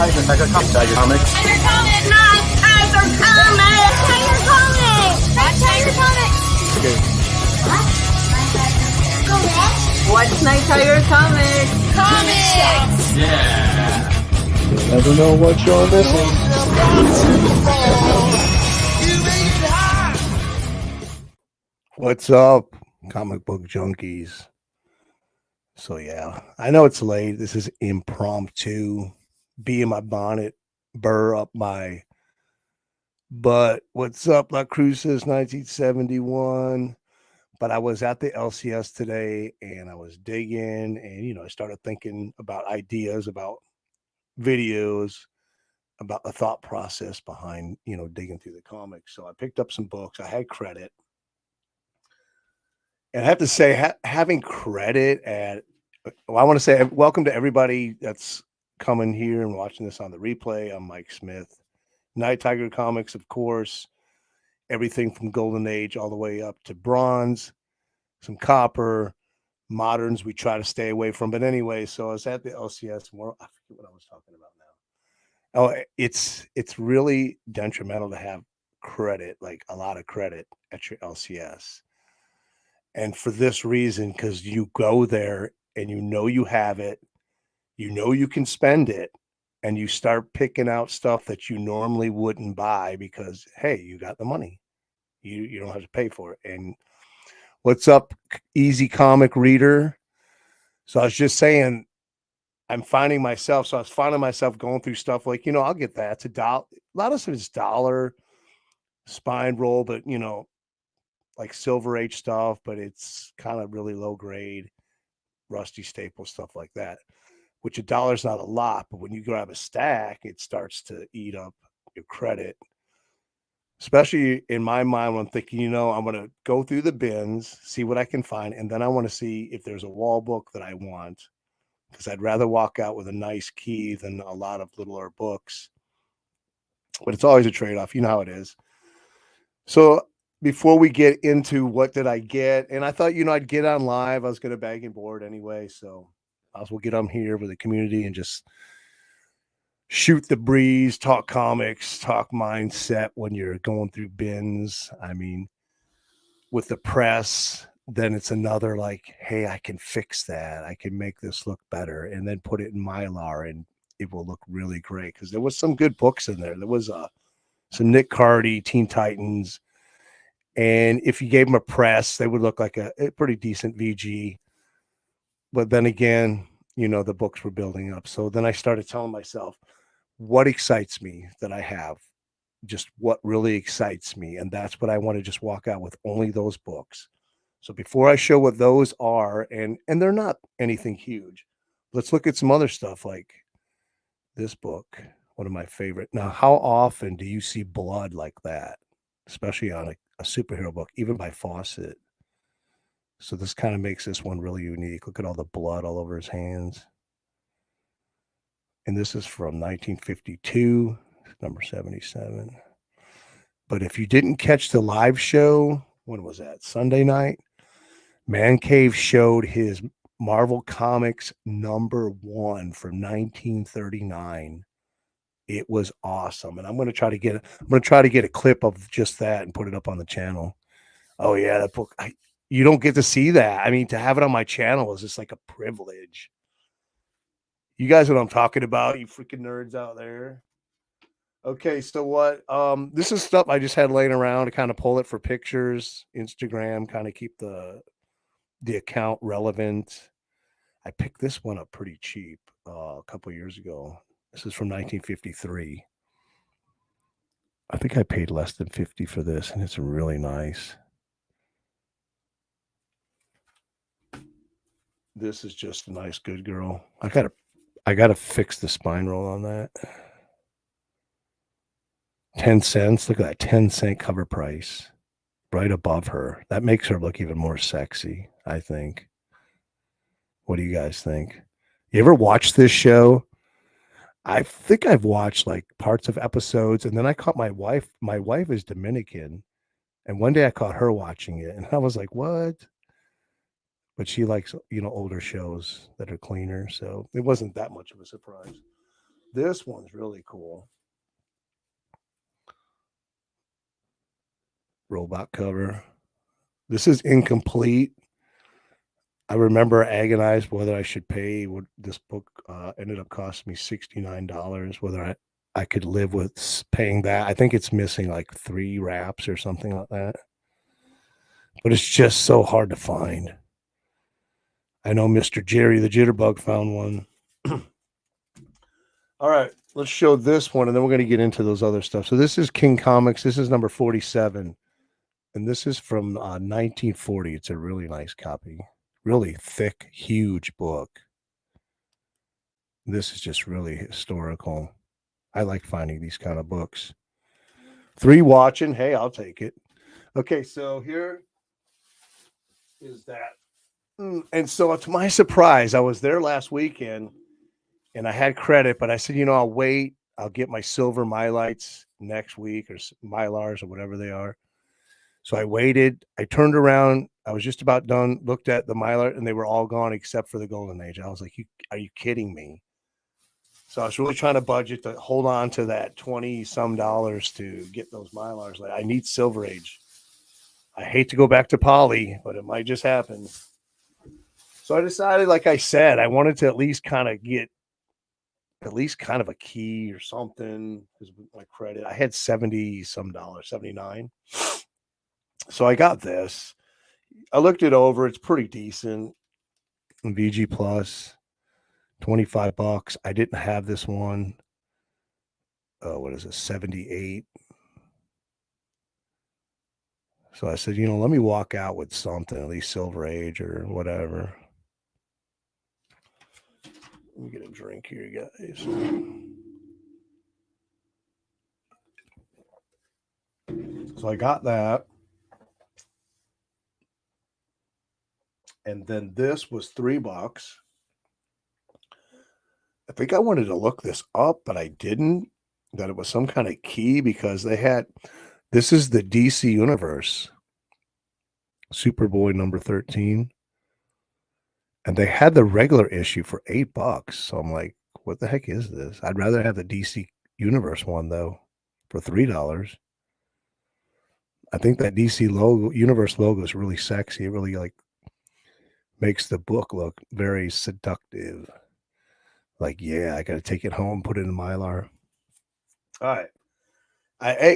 Tiger Comics. Tiger Comics. Tiger Comics. Nighttiger Comics. Tiger Comics. Nighttiger Comics. Okay. What's Nighttiger Comics? Comics. Yeah. You never know what you're missing. What's up, comic book junkies? So yeah, I know it's late. This is impromptu. Bee in my bonnet, burr up my butt. What's up? La Cruz says 1971. But I was at the LCS today and I was digging and, I started thinking about ideas, about videos, about the thought process behind, digging through the comics. So I picked up some books. I had credit. And I have to say, having credit I want to say welcome to everybody that's coming here and watching this on the replay. I'm Mike Smith. Nighttiger Comics, of course. Everything from Golden Age all the way up to Bronze, some Copper, Moderns we try to stay away from. But anyway, so I was at the LCS. I forget what I was talking about now. Oh, it's really detrimental to have credit, like a lot of credit at your LCS. And for this reason, because you go there and you have it, you can spend it, and you start picking out stuff that you normally wouldn't buy because, hey, you got the money. You don't have to pay for it. And what's up, Easy Comic Reader? So I was just saying, I was finding myself going through stuff like, I'll get that. It's $1. A lot of stuff is $1 spine roll, but, like Silver Age stuff, but it's kind of really low grade, rusty staple stuff like that, which $1 is not a lot, but when you grab a stack, it starts to eat up your credit. Especially in my mind, when I'm thinking, I'm going to go through the bins, see what I can find, and then I want to see if there's a wall book that I want, because I'd rather walk out with a nice key than a lot of littler books. But it's always a trade-off. You know how it is. So before we get into what did I get, and I thought, I'd get on live. I was going to bag and board anyway, so I will get on here with the community and just shoot the breeze, talk comics, talk mindset when you're going through bins. I mean, with the press, then it's another like, hey, I can fix that. I can make this look better and then put it in Mylar and it will look really great. Because there was some good books in there. There was some Nick Cardy, Teen Titans. And if you gave them a press, they would look like a pretty decent VG. But then again, the books were building up. So then I started telling myself, what excites me that I have, just what really excites me. And that's what I want to just walk out with, only those books. So before I show what those are, and they're not anything huge, let's look at some other stuff like this book, one of my favorite. Now, how often do you see blood like that, especially on a superhero book, even by Fawcett? So this kind of makes this one really unique. Look at all the blood all over his hands. And this is from 1952, number 77. But if you didn't catch the live show, when was that? Sunday night? Man Cave showed his Marvel Comics #1 from 1939. It was awesome. And I'm going to try to get a clip of just that and put it up on the channel. Oh yeah, that book. You don't get to see that. I mean, to have it on my channel is just like a privilege. You guys know what I'm talking about, you freaking nerds out there. Okay, so what? This is stuff I just had laying around to kind of pull it for pictures, Instagram, kind of keep the account relevant. I picked this one up pretty cheap a couple years ago. This is from 1953. I think I paid less than $50 for this, and it's really nice. This is just a nice good girl. I gotta fix the spine roll on that. 10 cents. Look at that 10-cent cover price right above her. That makes her look even more sexy, I think. What do you guys think? You ever watch this show? I think I've watched like parts of episodes, and then I caught my wife. My wife is Dominican, and one day I caught her watching it, and I was like, what? But she likes, older shows that are cleaner, so it wasn't that much of a surprise. This one's really cool. Robot cover. This is incomplete. I remember agonized whether I should pay what this book ended up costing me $69, whether I could live with paying that. I think it's missing like 3 wraps or something like that. But it's just so hard to find. I know Mr. Jerry the Jitterbug found one. All right, let's show this one, and then we're going to get into those other stuff. So this is King Comics. This is number 47, and this is from 1940. It's a really nice copy. Really thick, huge book. This is just really historical. I like finding these kind of books. 3 watching. Hey, I'll take it. Okay, so here is that. And so to my surprise, I was there last weekend and I had credit, but I said, I'll wait. I'll get my silver Mylites next week, or Mylars or whatever they are. So I waited. I turned around. I was just about done, looked at the Mylar, and they were all gone except for the Golden Age. I was like, are you kidding me? So I was really trying to budget to hold on to that $20-some to get those Mylars. Like, I need Silver Age. I hate to go back to Poly, but it might just happen. So I decided, like I said, I wanted to at least kind of get a key or something because my credit. I had $70-some, 79. So I got this. I looked it over. It's pretty decent. VG Plus, $25. I didn't have this one. What is it? 78. So I said, let me walk out with something, at least Silver Age or whatever. Let me get a drink here, guys. So I got that. And then this was $3. I think I wanted to look this up, but I didn't. That it was some kind of key because this is the DC Universe Superboy number 13. And they had the regular issue for $8. So I'm like, what the heck is this? I'd rather have the DC Universe one, though, for $3. I think that DC Universe logo is really sexy. It really makes the book look very seductive. Like, yeah, I got to take it home, put it in Mylar. All right.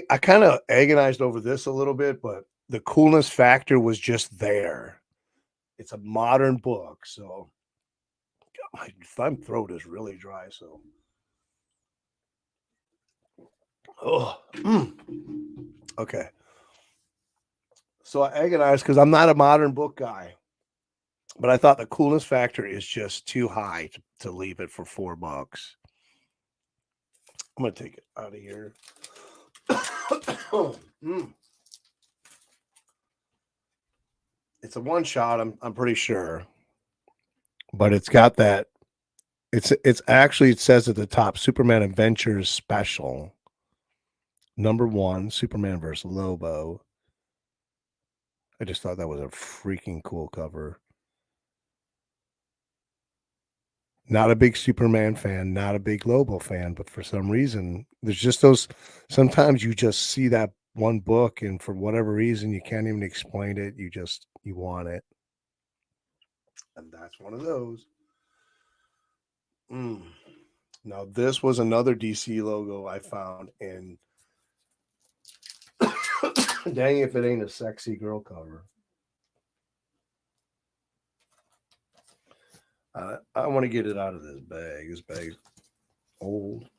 I kind of agonized over this a little bit, but the coolness factor was just there. It's a modern book, so my throat is really dry. So, okay. So I agonized because I'm not a modern book guy, but I thought the coolness factor is just too high to leave it for $4. I'm gonna take it out of here. It's a one shot, I'm pretty sure. But it's got that. It's actually, it says at the top, Superman Adventures Special. Number 1, Superman vs. Lobo. I just thought that was a freaking cool cover. Not a big Superman fan, not a big Lobo fan, but for some reason, there's just those. Sometimes you just see that one book, and for whatever reason, you can't even explain it. You want it. And that's one of those. Now, this was another DC logo I found, and dang if it ain't a sexy girl cover. I want to get it out of this bag. This bag's old.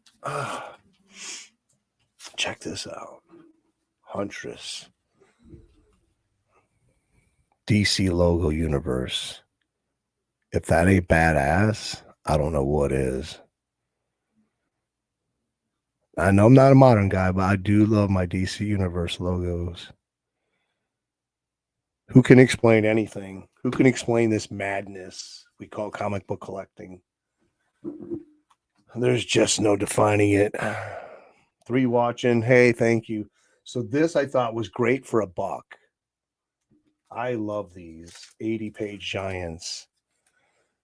Check this out. Huntress. DC logo universe. If that ain't badass, I don't know what is. I know I'm not a modern guy, but I do love my DC Universe logos. Who can explain anything? Who can explain this madness we call comic book collecting? There's just no defining it. 3 watching. Hey, thank you. So this I thought was great for $1. I love these 80-page giants.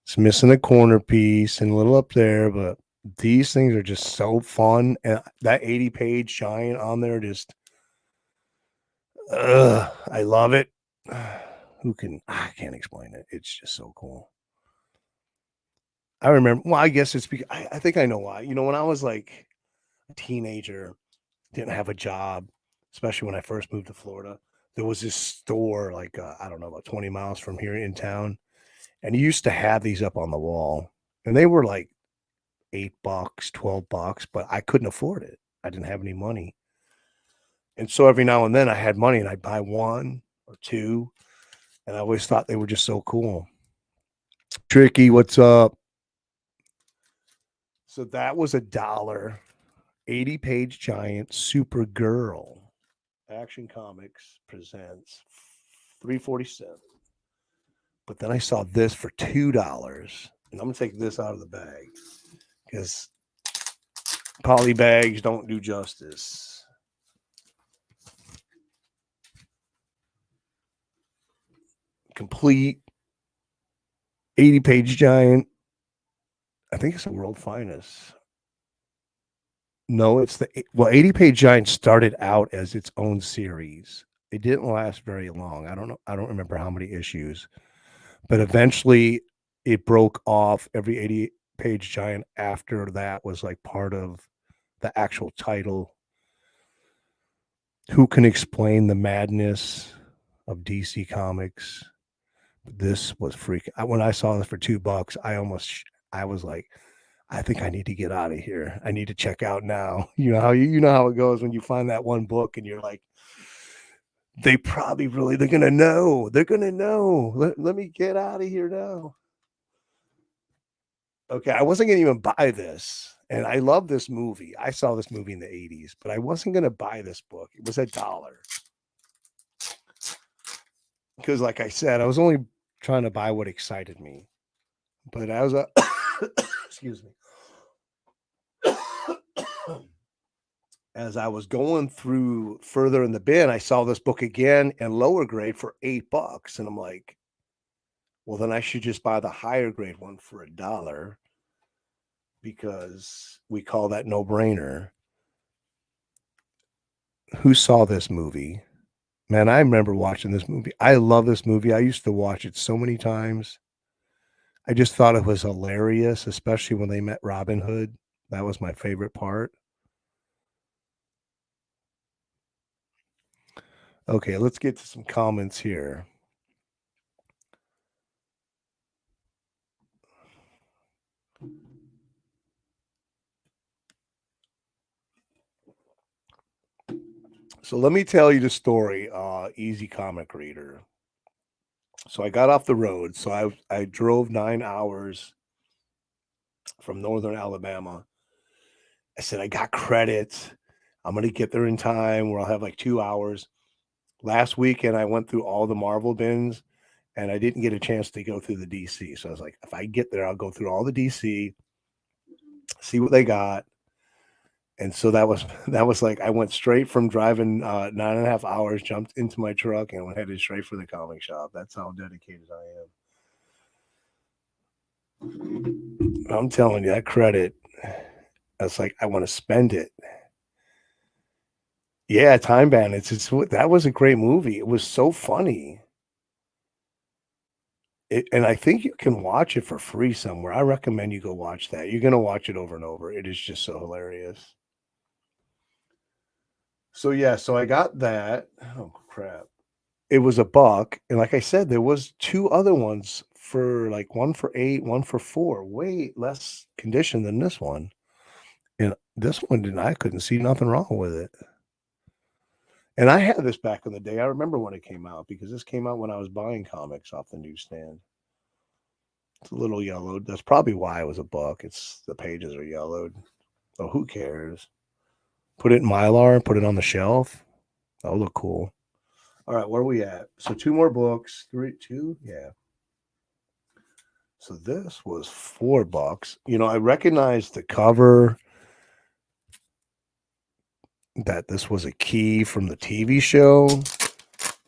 It's missing a corner piece and a little up there, but These things are just so fun, and that 80-page giant on there just, I love it. I can't explain it. It's just so cool. I remember, well, I guess it's because I think I know why. When I was like a teenager, didn't have a job, especially when I first moved to Florida, there was this store like, I don't know, about 20 miles from here in town. And he used to have these up on the wall, and they were like $8, $12, but I couldn't afford it. I didn't have any money. And so every now and then I had money and I'd buy one or two. And I always thought they were just so cool. Tricky, what's up? So that was $1. 80-page giant Supergirl. Action Comics presents $3.47. But then I saw this for $2. And I'm going to take this out of the bag because poly bags don't do justice. Complete 80-page giant. I think it's the world finest. No, it's 80-page giant started out as its own series. It didn't last very long. I don't know. I don't remember how many issues, but eventually it broke off. Every 80-page giant after that was like part of the actual title. Who can explain the madness of DC Comics? This was freaking. When I saw this for $2, I was like, I think I need to get out of here. I need to check out now. You know how it goes when you find that one book and you're like, they're gonna know. They're gonna know. Let me get out of here now. Okay, I wasn't gonna even buy this, and I love this movie. I saw this movie in the 80s, but I wasn't gonna buy this book. It was $1. Because, like I said, I was only trying to buy what excited me. But as a excuse me. As I was going through further in the bin, I saw this book again in lower grade for $8. And I'm like, well, then I should just buy the higher grade one for $1 because we call that no brainer. Who saw this movie? Man, I remember watching this movie. I love this movie. I used to watch it so many times. I just thought it was hilarious, especially when they met Robin Hood. That was my favorite part. Okay, let's get to some comments here. So let me tell you the story, Easy Comic Reader. So I got off the road. So I drove 9 hours from northern Alabama. I said, I got credit. I'm going to get there in time where I'll have like 2 hours. Last weekend, I went through all the Marvel bins and I didn't get a chance to go through the DC. So I was like, if I get there, I'll go through all the DC, see what they got. And so that was like, I went straight from driving 9.5 hours, jumped into my truck and went headed straight for the comic shop. That's how dedicated I am. I'm telling you, that credit, that's like, I want to spend it. Yeah, Time Bandits. That was a great movie. It was so funny. And I think you can watch it for free somewhere. I recommend you go watch that. You're going to watch it over and over. It is just so hilarious. So, yeah, so I got that. Oh, crap. It was $1. And like I said, there was 2 other ones for like one for $8, one for $4. Way less condition than this one. And this one, I couldn't see nothing wrong with it. And I had this back in the day. I remember when it came out because this came out when I was buying comics off the newsstand. It's a little yellowed. That's probably why it was $1. It's the pages are yellowed. Oh, who cares? Put it in Mylar, put it on the shelf. That'll look cool. All right, where are we at? So 2 more books. 2? Yeah. So this was $4. I recognized the cover that this was a key from the TV show.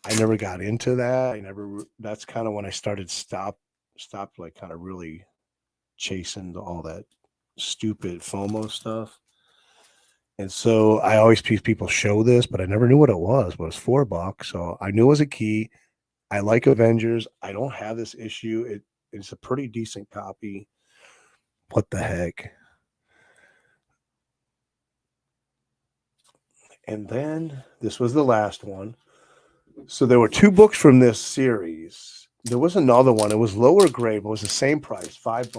I never got into that. That's kind of when I stopped like kind of really chasing all that stupid FOMO stuff. And so I always see people show this, but I never knew what it was. But it's $4, so I knew it was a key. I like Avengers. I don't have this issue. It's a pretty decent copy. What the heck? And then this was the last one. So there were 2 books from this series. There was another one. It was lower grade, but it was the same price, $5.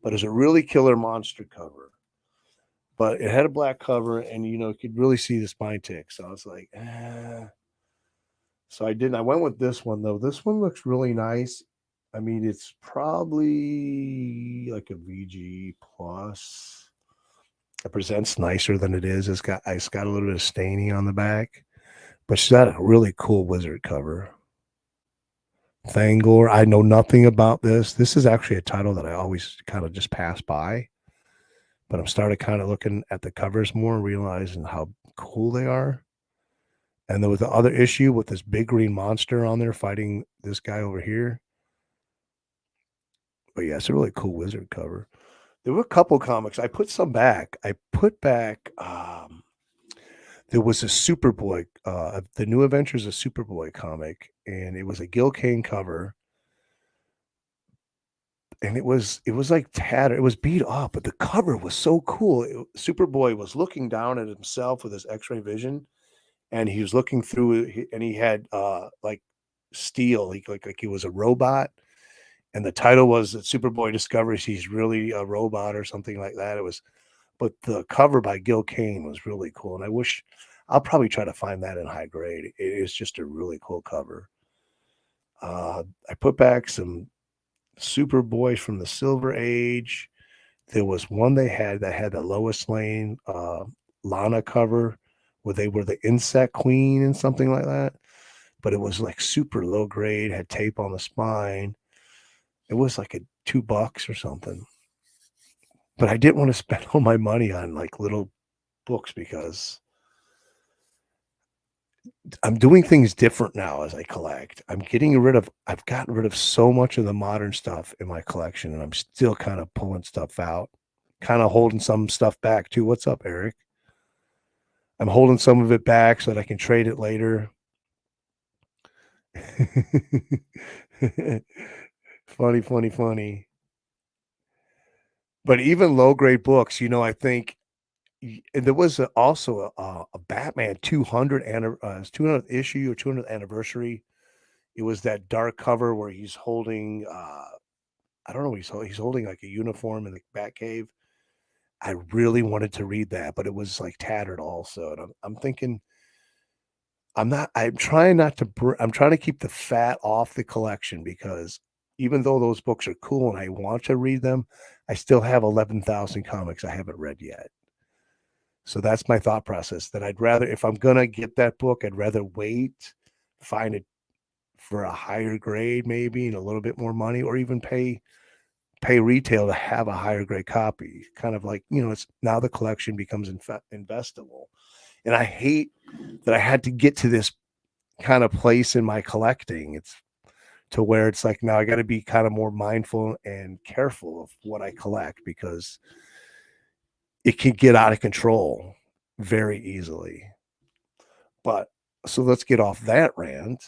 But it was a really killer monster cover. But it had a black cover, and you could really see the spine tick. So I was like, So I didn't. I went with this one though. This one looks really nice. I mean, it's probably like a VG plus. It presents nicer than it is. It's got a little bit of staining on the back, but she's got a really cool wizard cover. Thangor. I know nothing about this. This is actually a title that I always kind of just pass by, but I'm starting kind of looking at the covers more and realizing how cool they are. And there was the other issue with this big green monster on there fighting this guy over here. But yeah, it's a really cool wizard cover. There were a couple comics. I put some back. I put back there was a Superboy, the New Adventures of Superboy comic, and it was a Gil Kane cover. And it was like tattered. It was beat up, but the cover was so cool. Superboy was looking down at himself with his X-ray vision, and he was looking through, and he had like steel, like he was a robot. And the title was that Superboy discovers he's really a robot or something like that. But the cover by Gil Kane was really cool, and I'll probably try to find that in high grade. It is just a really cool cover. I put back some Superboy from the Silver Age. There was one they had that had the Lois Lane Lana cover where they were the insect queen and something like that. But it was like super low grade, had tape on the spine. It was like $2 or something. But I didn't want to spend all my money on like little books because I'm doing things different now as I collect. I've gotten rid of so much of the modern stuff in my collection, and I'm still kind of pulling stuff out, kind of holding some stuff back too. What's up, Eric? I'm holding some of it back so that I can trade it later. Funny. But even low grade books, I think there was also a Batman 200th issue or 200th anniversary. It was that dark cover where he's holding I don't know, he's holding like a uniform in the Batcave. I really wanted to read that, but it was like tattered also. And I'm thinking I'm trying to keep the fat off the collection, because even though those books are cool and I want to read them, I still have 11,000 comics I haven't read yet. So that's my thought process, that I'd rather, if I'm going to get that book, I'd rather wait, find it for a higher grade maybe and a little bit more money, or even pay retail to have a higher grade copy. Kind of like, it's now the collection becomes investable. And I hate that I had to get to this kind of place in my collecting. It's to where it's like, now I got to be kind of more mindful and careful of what I collect, because it can get out of control very easily. But so let's get off that rant.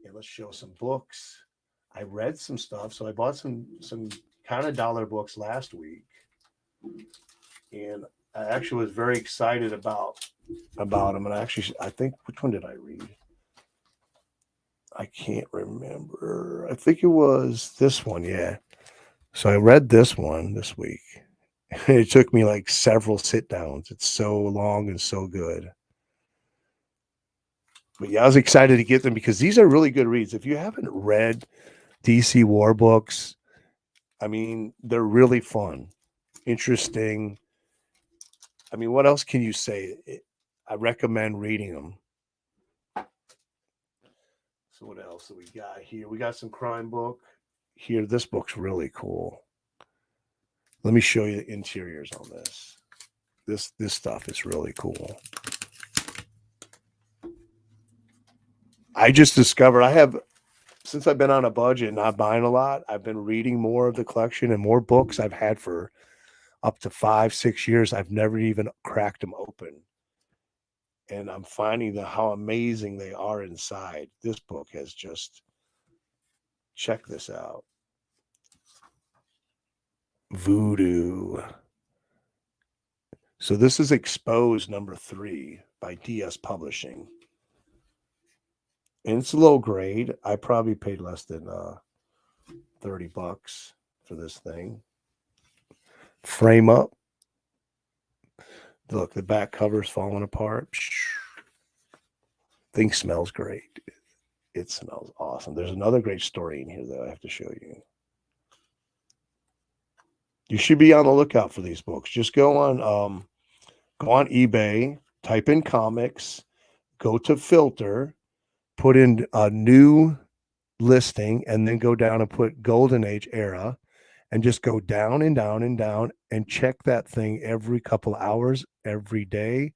Yeah, let's show some books. I read some stuff. So I bought some kind of dollar books last week, and I actually was very excited about them. And I think, which one did I read? I can't remember. I think it was this one. Yeah. So I read this one this week. It took me like several sit downs. It's so long and so good. But yeah, I was excited to get them because these are really good reads. If you haven't read DC War books, I mean, they're really fun, interesting. I mean, what else can you say? I recommend reading them. So what else do we got here? We got some crime book here. This book's really cool. Let me show you the interiors on this. This stuff is really cool. I just discovered I have since I've been on a budget, not buying a lot, I've been reading more of the collection and more books I've had for up to 5, 6 years. I've never even cracked them open. And I'm finding how amazing they are inside. This book has just, check this out. Voodoo. So this is Exposed number 3 by DS Publishing. And it's low grade. I probably paid less than $30 for this thing. Frame up. Look, the back cover's falling apart. Thing smells great. It smells awesome. There's another great story in here that I have to show you. You should be on the lookout for these books. Just go on eBay, type in comics, go to filter, put in a new listing, and then go down and put Golden Age era, and just go down and down and down and check that thing every couple hours, every day,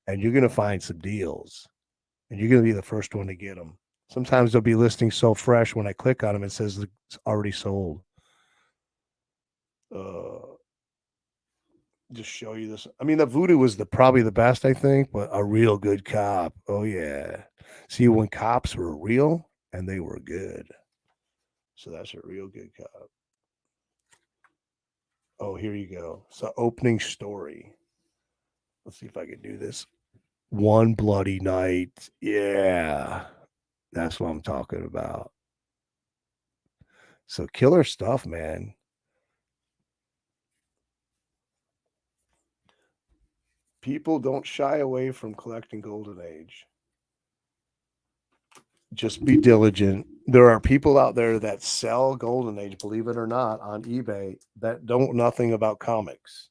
and you're going to find some deals, and you're going to be the first one to get them. Sometimes they'll be listings so fresh when I click on them, it says it's already sold. Just show you this. I mean, the Voodoo was probably the best, I think, but a real good cop. Oh yeah. See, when cops were real and they were good. So that's a real good cop. Oh, here you go. So opening story. Let's see if I can do this. One Bloody Night. Yeah. That's what I'm talking about. So killer stuff, man. People don't shy away from collecting Golden Age. Just be diligent. There are people out there that sell Golden Age, believe it or not, on eBay that don't nothing about comics.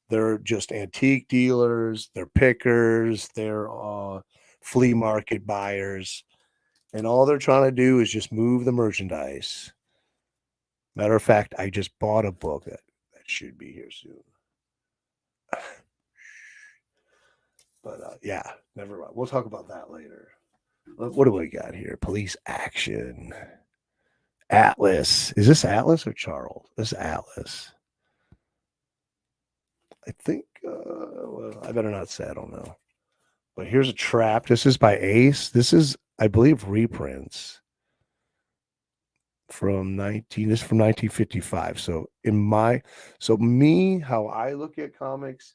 They're just antique dealers, they're pickers, they're flea market buyers, and all they're trying to do is just move the merchandise. Matter of fact, I just bought a book that should be here soon. But yeah, never mind. We'll talk about that later. What do we got here? Police action. Atlas. Is this Atlas or Charles? This is Atlas. I think, well, I better not say, I don't know. But here's a trap. This is by Ace. This is, I believe, reprints from 1955. So how I look at comics,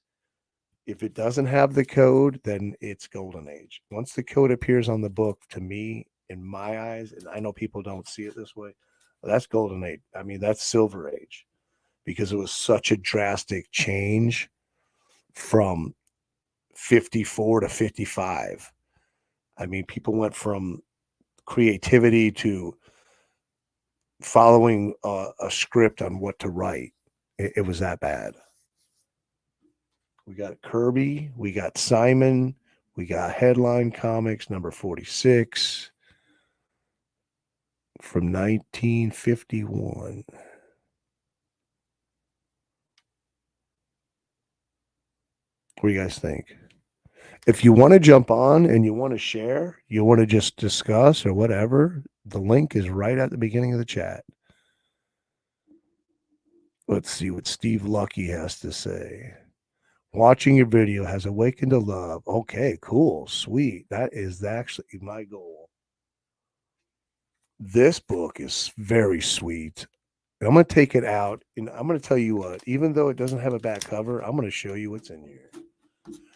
if it doesn't have the code, then it's Golden Age. Once the code appears on the book, to me, in my eyes, and I know people don't see it this way, that's Golden Age. I mean, that's Silver Age, because it was such a drastic change from 54 to 55. I mean, people went from creativity to following a script on what to write. It was that bad. We got Kirby, we got Simon, we got Headline Comics number 46 from 1951. What do you guys think? If you want to jump on and you want to share, you want to just discuss or whatever, the link is right at the beginning of the chat. Let's see what Steve Lucky has to say. Watching your video has awakened a love. Okay, cool, sweet. That is actually my goal. This book is very sweet. And I'm going to take it out, and I'm going to tell you what, even though it doesn't have a back cover, I'm going to show you what's in here.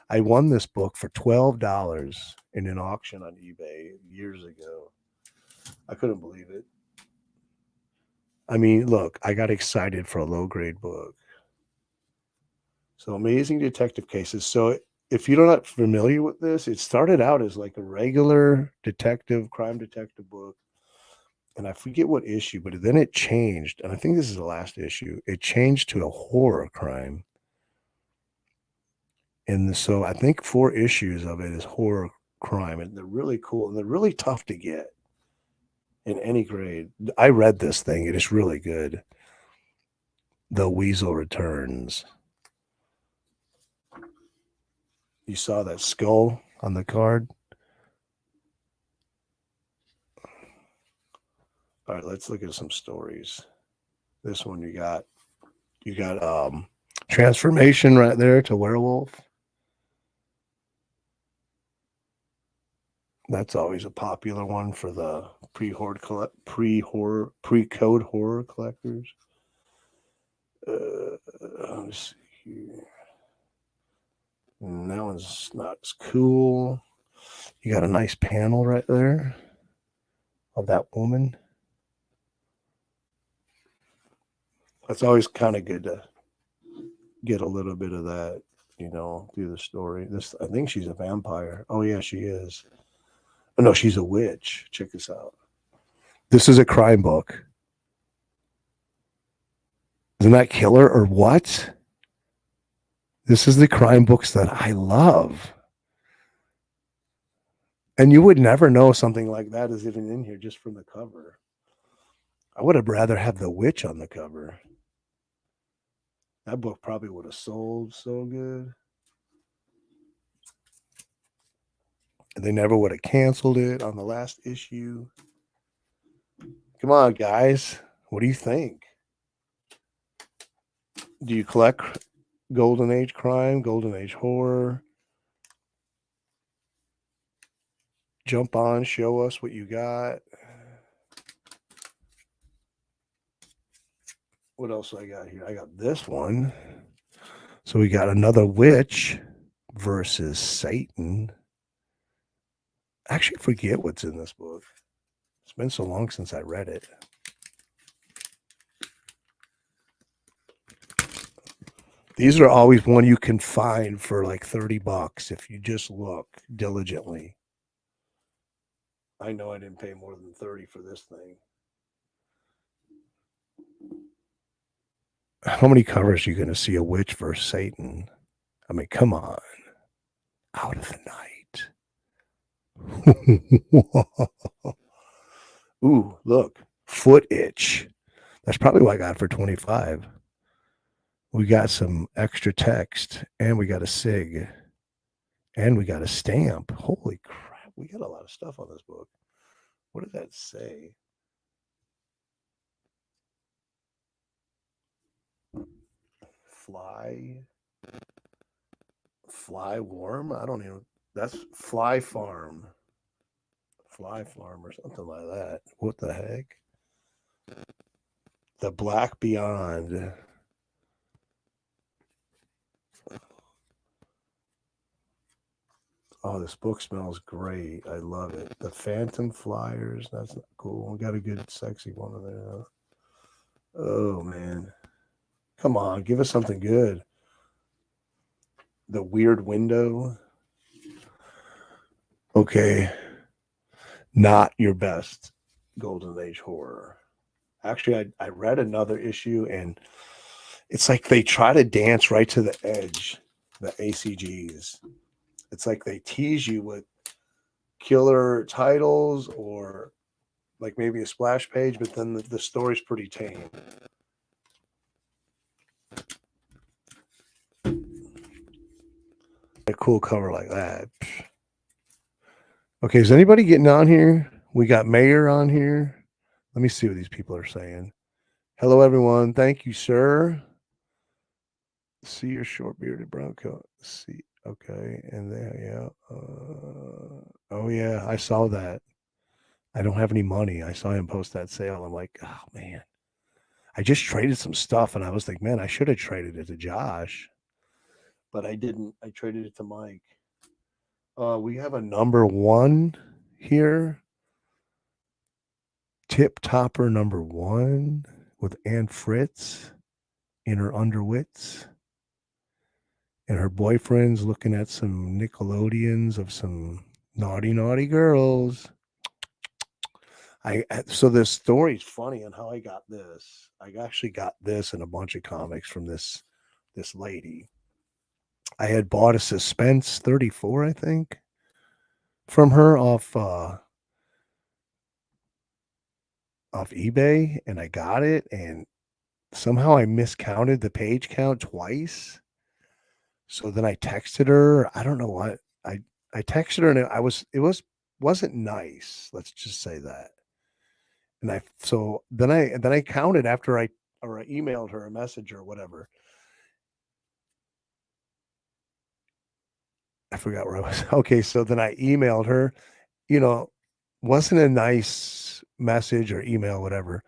I won this book for $12 in an auction on eBay years ago. I couldn't believe it. I mean, look, I got excited for a low-grade book. So Amazing Detective Cases. So if you're not familiar with this, it started out as like a regular crime detective book. And I forget what issue, but then it changed. And I think this is the last issue. It changed to a horror crime. And so I think 4 issues of it is horror crime. And they're really cool. And they're really tough to get in any grade. I read this thing. It is really good. The Weasel Returns. You saw that skull on the card? All right, let's look at some stories. This one you got transformation right there to werewolf. That's always a popular one for the pre-code horror collectors. Let's see here. And that one's not as cool. You got a nice panel right there of that woman. That's always kind of good to get a little bit of that, through the story. I think she's a vampire. Oh yeah, she is. Oh, no, she's a witch. Check this out. This is a crime book. Isn't that killer or what? This is the crime books that I love. And you would never know something like that is even in here just from the cover. I would have rather have the witch on the cover. That book probably would have sold so good. And they never would have canceled it on the last issue. Come on, guys. What do you think? Do you collect Golden Age crime, Golden Age horror? Jump on, show us what you got. What else I got here? I got this one. So we got another witch versus Satan. I actually forget what's in this book. It's been so long since I read it. These are always one you can find for like $30 if you just look diligently. I know I didn't pay more than $30 for this thing. How many covers are you going to see a witch versus Satan? I mean, come on. Out of the night. Ooh, look. Foot itch. That's probably what I got for $25. We got some extra text, and we got a SIG, and we got a stamp. Holy crap. We got a lot of stuff on this book. What did that say? Fly worm? I don't even. That's Fly Farm. Fly Farm or something like that. What the heck? The Black Beyond. Oh, this book smells great. I love it. The Phantom Flyers. That's not cool. We got a good, sexy one in there, though. Oh, man. Come on. Give us something good. The Weird Window. Okay. Not your best Golden Age horror. Actually, I read another issue, and it's like they try to dance right to the edge, the ACGs. It's like they tease you with killer titles or like maybe a splash page, but then the story's pretty tame. A cool cover like that. Okay, is anybody getting on here? We got Mayor on here. Let me see what these people are saying. Hello, everyone. Thank you, sir. See your short bearded brown coat. See. Okay, and there, yeah. Oh, yeah, I saw that. I don't have any money. I saw him post that sale. I'm like, oh, man. I just traded some stuff, and I was like, man, I should have traded it to Josh. But I didn't. I traded it to Mike. We have a number 1 here. Tip Topper number 1 with Ann Fritz in her underwits. And her boyfriend's looking at some Nickelodeons of some naughty, naughty girls. So this story's funny on how I got this. I actually got this in a bunch of comics from this lady. I had bought a Suspense 34, I think, from her off eBay, and I got it, and somehow I miscounted the page count twice. So then I texted her. I don't know what I texted her, and it wasn't nice. Let's just say that. And then I counted after I emailed her a message or whatever. I forgot where I was. Okay, so then I emailed her, wasn't a nice message or email, whatever.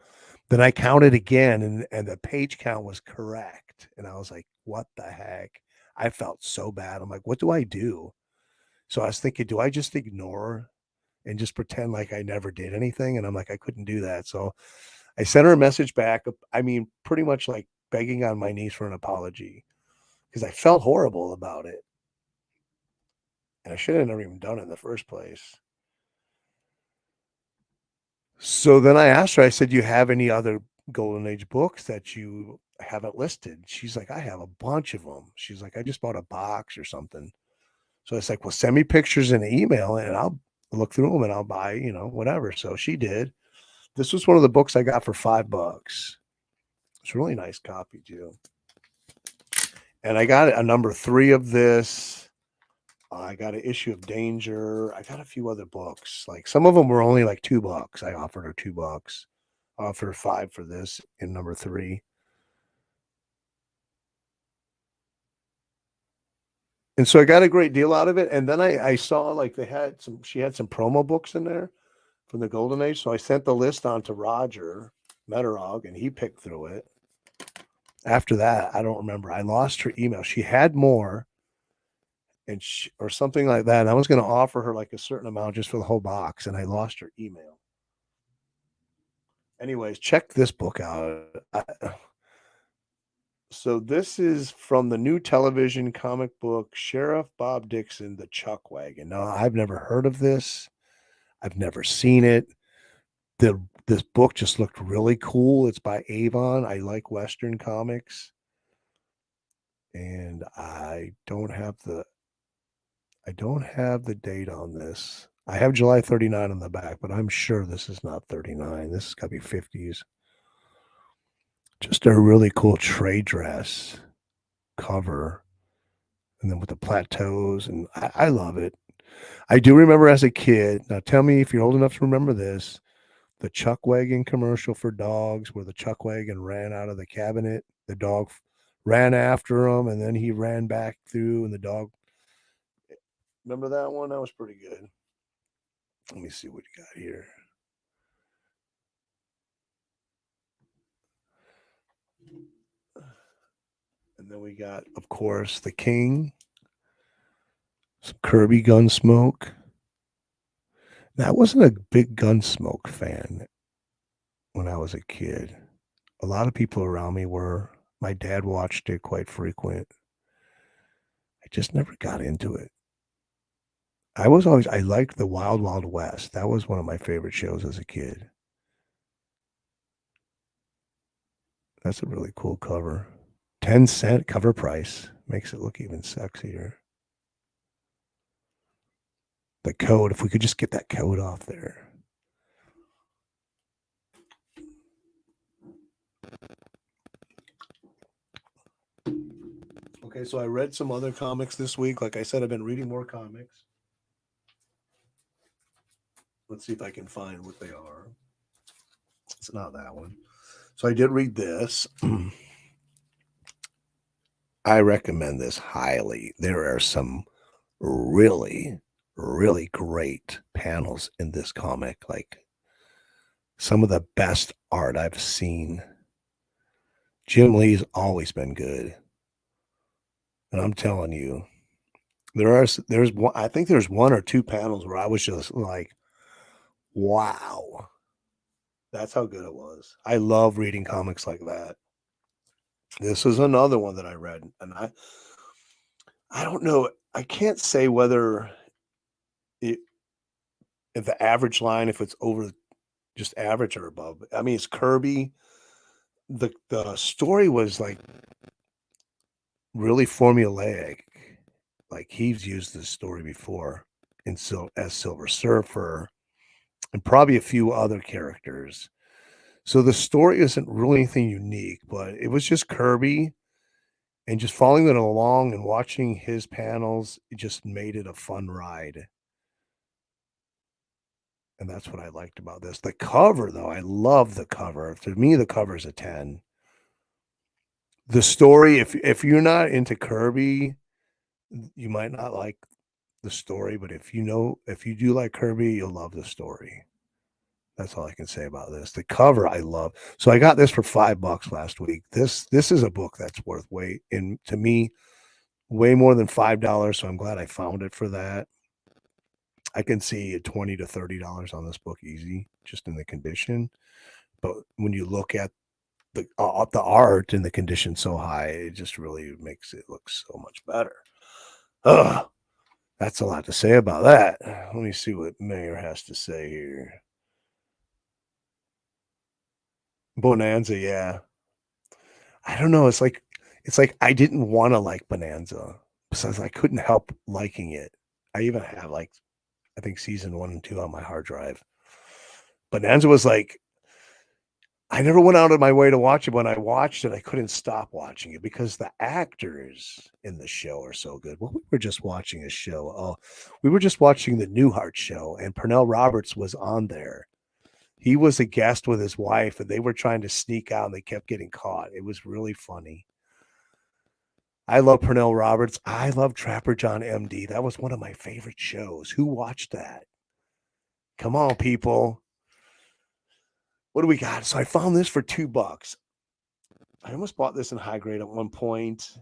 Then I counted again and the page count was correct. And I was like, what the heck? I felt so bad. I'm like, what do I do? So I was thinking, do I just ignore and just pretend like I never did anything? And I'm like, I couldn't do that. So I sent her a message back. I mean, pretty much like begging on my knees for an apology because I felt horrible about it. And I should have never even done it in the first place. So then I asked her, I said, do you have any other Golden Age books that you haven't listed? She's like, I have a bunch of them. She's like, I just bought a box or something. So it's like, well, send me pictures in an email and I'll look through them and I'll buy, whatever. So she did. This was one of the books I got for $5. It's a really nice copy too. And I got a number 3 of this. I got an issue of Danger. I got a few other books. Like some of them were only like $2. I offered her $2. I offered her 5 for this in number 3. And so I got a great deal out of it. And then I saw like she had some promo books in there from the Golden Age. So I sent the list on to Roger Meterog and he picked through it. After that, I don't remember. I lost her email. She had more or something like that. And I was going to offer her like a certain amount just for the whole box. And I lost her email. Anyways, check this book out. So this is from the new television comic book, Sheriff Bob Dixon, The Chuck Wagon. Now, I've never heard of this. I've never seen it. This book just looked really cool. It's by Avon. I like Western comics. And I don't have the date on this. I have July 39 on the back, but I'm sure this is not 39. This has got to be 50s. Just a really cool trade dress cover. And then with the plateaus, and I love it. I do remember as a kid. Now tell me if you're old enough to remember this. The Chuck Wagon commercial for dogs where the Chuck Wagon ran out of the cabinet. The dog ran after him, and then he ran back through, and the dog. Remember that one? That was pretty good. Let me see what you got here. And then we got, of course, The King. Some Kirby Gunsmoke. Now, I wasn't a big Gunsmoke fan when I was a kid. A lot of people around me were. My dad watched it quite frequent. I just never got into it. I liked the Wild Wild West. That was one of my favorite shows as a kid. That's a really cool cover. 10-cent cover price. Makes it look even sexier. The code, if we could just get that code off there. Okay, so I read some other comics this week. Like I said, I've been reading more comics. Let's see if I can find what they are. It's not that one. So I did read this. I recommend this highly. There are some really, really great panels in this comic. Like some of the best art I've seen. Jim Lee's always been good. And I'm telling you, there's one, I think there's 1 or 2 panels where I was just like, wow. That's how good it was. I love reading comics like that. This is another one that I read, and I don't know. I can't say whether if the average line, if it's over just average or above. I mean, it's Kirby. The story was like really formulaic. Like he's used this story before as Silver Surfer and probably a few other characters. So the story isn't really anything unique, but it was just Kirby and just following it along and watching his panels. It just made it a fun ride. And that's what I liked about this. The cover, though, I love the cover. To me, the cover is a 10. The story, if you're not into Kirby, you might not like the story, but if you do like Kirby, you'll love the story. That's all I can say about this. The cover I love. So I got this for $5 last week. This is a book that's worth to me, way more than $5. So I'm glad I found it for that. I can see $20 to $30 on this book easy, just in the condition. But when you look at the art and the condition so high, it just really makes it look so much better. That's a lot to say about that. Let me see what Mayor has to say here. Bonanza, yeah. I don't know. It's like I didn't want to like Bonanza, besides I couldn't help liking it. I even have I think season 1 and 2 on my hard drive. Bonanza was like, I never went out of my way to watch it. When I watched it, I couldn't stop watching it because the actors in the show are so good. Well, we were just watching a show. We were just watching the Newhart show, and Pernell Roberts was on there. He was a guest with his wife, and they were trying to sneak out, and they kept getting caught. It was really funny. I love Pernell Roberts. I love Trapper John MD. That was one of my favorite shows. Who watched that? Come on, people. What do we got? So I found this for $2. I almost bought this in high grade at one point.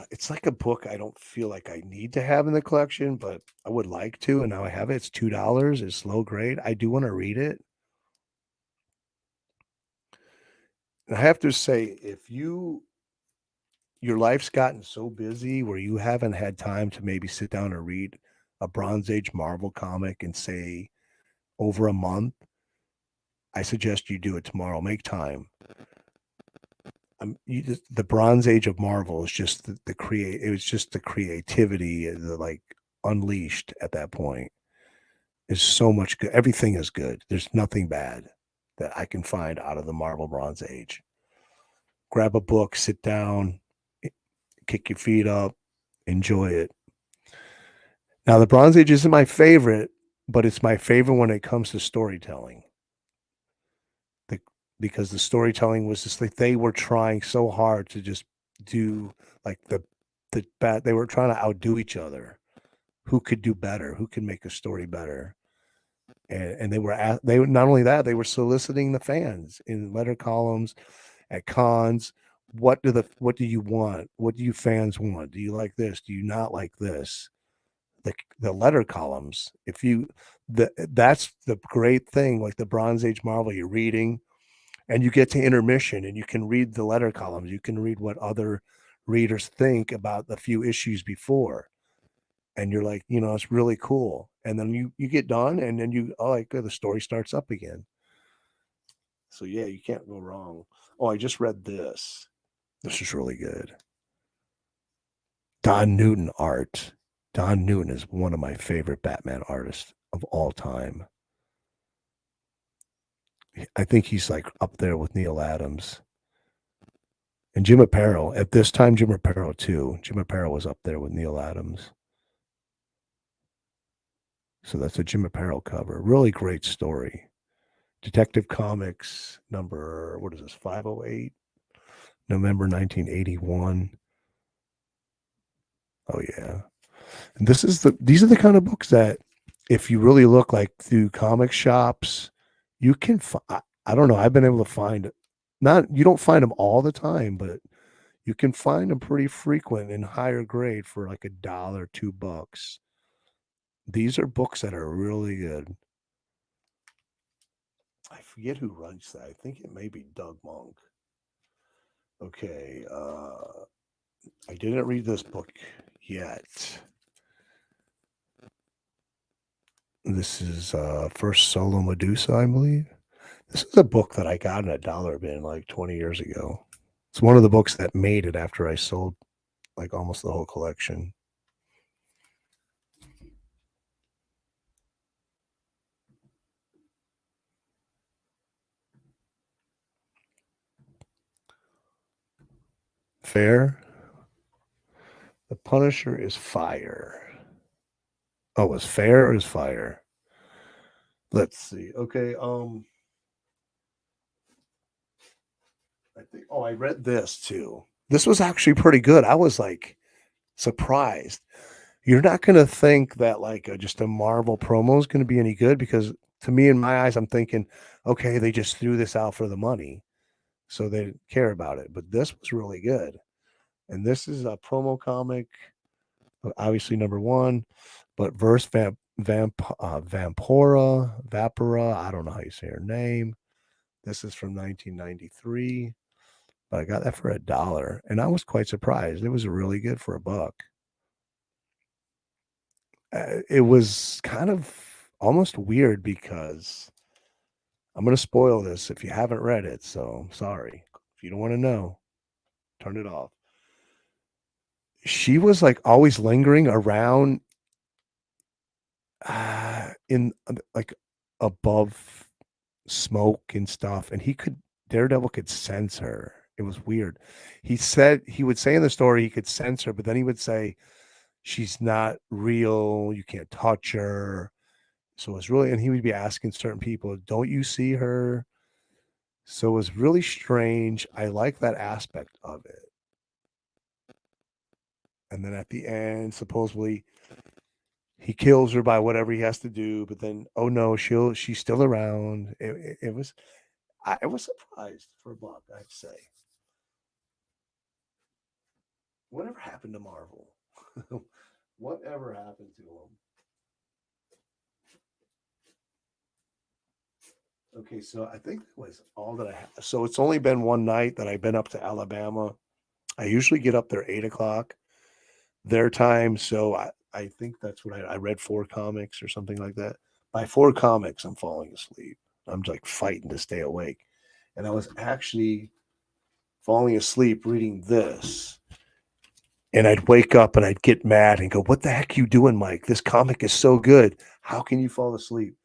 It's like a book I don't feel like I need to have in the collection, but I would like to, and now I have it. It's $2. It's low grade. I do want to read it. And I have to say, if your life's gotten so busy where you haven't had time to maybe sit down and read a Bronze Age Marvel comic in, say, over a month, I suggest you do it tomorrow. Make time. The Bronze Age of Marvel is just it was just the creativity, unleashed at that point is so much good. Everything is good. There's nothing bad that I can find out of the Marvel Bronze Age. Grab a book, sit down, kick your feet up, enjoy it. Now, the Bronze Age isn't my favorite, but it's my favorite when it comes to storytelling. Because the storytelling was just like they were trying so hard to just do they were trying to outdo each other. Who could do better? Who could make a story better? And they were not only that, they were soliciting the fans in letter columns, at cons. What do you want? What do you fans want? Do you like this? Do you not like this? The letter columns. That's the great thing. Like the Bronze Age Marvel, you're reading. And you get to intermission and you can read the letter columns. You can read what other readers think about the few issues before. And you're like, it's really cool. And then you get done and then the story starts up again. So yeah, you can't go wrong. Oh, I just read this. This is really good. Don Newton art. Don Newton is one of my favorite Batman artists of all time. I think he's up there with Neil Adams and Jim Aparo. At this time, Jim Aparo too. Jim Aparo was up there with Neil Adams. So that's a Jim Aparo cover. Really great story. Detective Comics number, 508? November 1981. Oh yeah. And these are the kind of books that if you really look through comic shops, you can I don't know. I've been able to find you don't find them all the time, but you can find them pretty frequent in higher grade for $1, $2. These are books that are really good. I forget who writes that. I think it may be Doug Monk. Okay. I didn't read this book yet. This is First Solo Medusa, I believe. This is a book that I got in a dollar bin 20 years ago. It's one of the books that made it after I sold almost the whole collection. Fair. The Punisher is fire. Oh, is fair or is fire? Let's see. Okay. I think. Oh, I read this too. This was actually pretty good. I was like surprised. You're not going to think that like just a Marvel promo is going to be any good because to me, in my eyes, I'm thinking, okay, they just threw this out for the money, so they didn't care about it. But this was really good, and this is a promo comic, obviously number one, but Vapora. I don't know how you say her name. This is from 1993, but I got that for $1, and I was quite surprised. It was really good for $1. It was kind of almost weird because I'm going to spoil this if you haven't read it. So I'm sorry. If you don't want to know, turn it off. She was like always lingering around in like above smoke and stuff. And Daredevil could sense her. It was weird. He would say in the story he could sense her, but then he would say, she's not real. You can't touch her. So it's really, and he would be asking certain people, don't you see her? So it was really strange. I like that aspect of it. And then at the end, supposedly he kills her by whatever he has to do, but then, oh no, she's still around. I was surprised for $1, I'd say. Whatever happened to Marvel? Whatever happened to them? Okay, so I think that was all that I have. So it's only been one night that I've been up to Alabama. I usually get up there 8:00 their time. So I think that's what I read 4 comics or something like that. By 4 comics, I'm falling asleep. I'm like fighting to stay awake. And I was actually falling asleep reading this. And I'd wake up and I'd get mad and go, what the heck are you doing, Mike? This comic is so good. How can you fall asleep?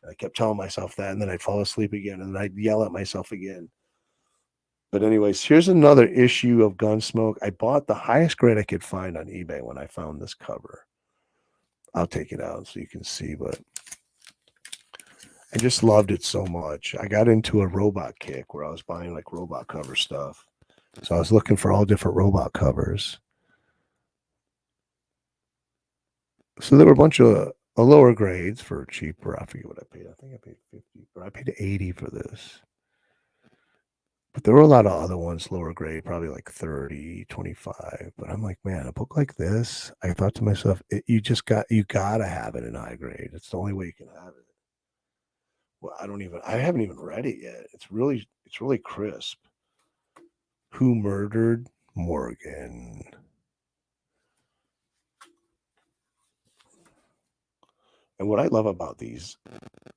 I kept telling myself that, and then I'd fall asleep again, and then I'd yell at myself again. But anyways, here's another issue of Gunsmoke. I bought the highest grade I could find on eBay when I found this cover. I'll take it out so you can see, but I just loved it so much. I got into a robot kick where I was buying like robot cover stuff. So I was looking for all different robot covers. So there were a bunch of lower grades for cheaper. I forget what I paid. I think I paid 50, but I paid 80 for this. But there were a lot of other ones lower grade, probably like 30, 25. But I'm like, man, a book like this, I thought to myself, you gotta have it in high grade. It's the only way you can have it. Well, I haven't even read it yet. It's really crisp. Who Murdered Morgan? And what I love about these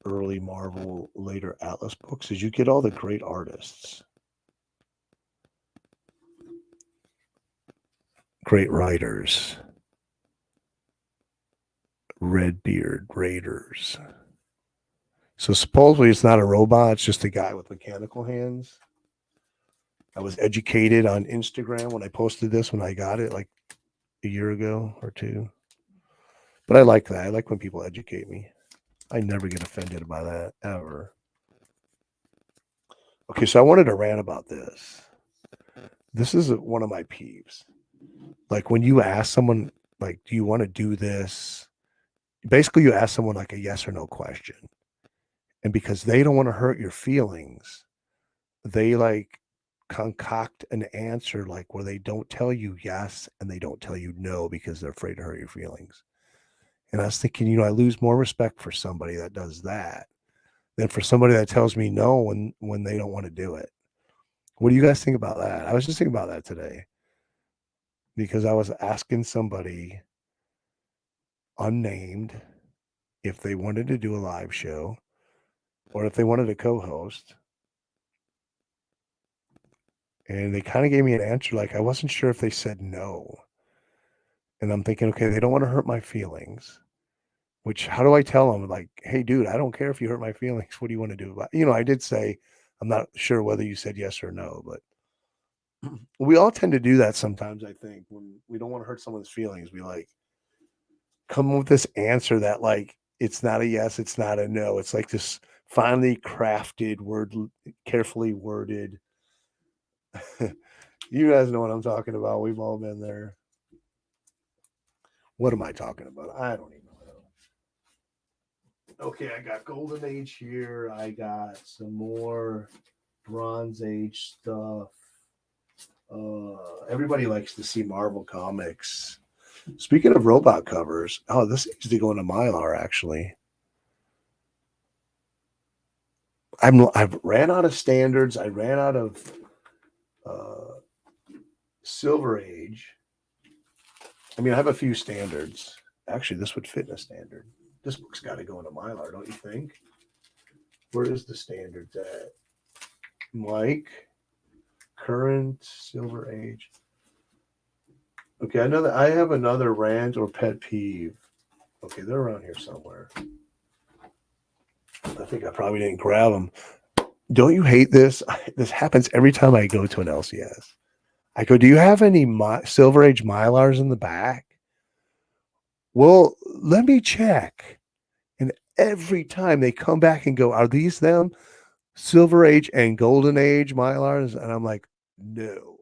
early Marvel, later Atlas books is you get all the great artists, great writers, Redbeard Raiders. So supposedly it's not a robot, it's just a guy with mechanical hands. I was educated on Instagram when I posted this, when I got it like a year ago or 2. But I like that. I like when people educate me. I never get offended by that, ever. Okay, so I wanted to rant about this. This is one of my peeves. Like when you ask someone, like, do you want to do this? Basically, you ask someone like a yes or no question. And because they don't want to hurt your feelings, they like concoct an answer like where they don't tell you yes and they don't tell you no because they're afraid to hurt your feelings. And I was thinking, I lose more respect for somebody that does that than for somebody that tells me no when they don't want to do it. What do you guys think about that? I was just thinking about that today because I was asking somebody unnamed if they wanted to do a live show or if they wanted to co-host. And they kind of gave me an answer like I wasn't sure if they said no. And I'm thinking, okay, they don't want to hurt my feelings. Which, how do I tell them? Like, hey, dude, I don't care if you hurt my feelings. What do you want to do about it? I did say, I'm not sure whether you said yes or no, but we all tend to do that sometimes, I think, when we don't want to hurt someone's feelings. We like come with this answer that like It's not a yes, it's not a no. It's like this finely crafted word, carefully worded. You guys know what I'm talking about. We've all been there. What am I talking about? I don't even know. Okay, I got Golden Age here. I got some more Bronze Age stuff. Everybody likes to see Marvel comics. Speaking of robot covers, oh, this needs to go into Mylar actually. I've ran out of standards. I ran out of Silver Age. I mean, I have a few standards. Actually, this would fit in a standard. This book's got to go into Mylar, don't you think? Where is the standards at? Mike, current Silver Age. Okay, I know that I have another rant or pet peeve. Okay, they're around here somewhere. I think I probably didn't grab them. Don't you hate this? This happens every time I go to an LCS. I go, do you have any Silver Age Mylars in the back? Well, let me check. And every time they come back and go, are these them? Silver Age and Golden Age Mylars? And I'm like, no.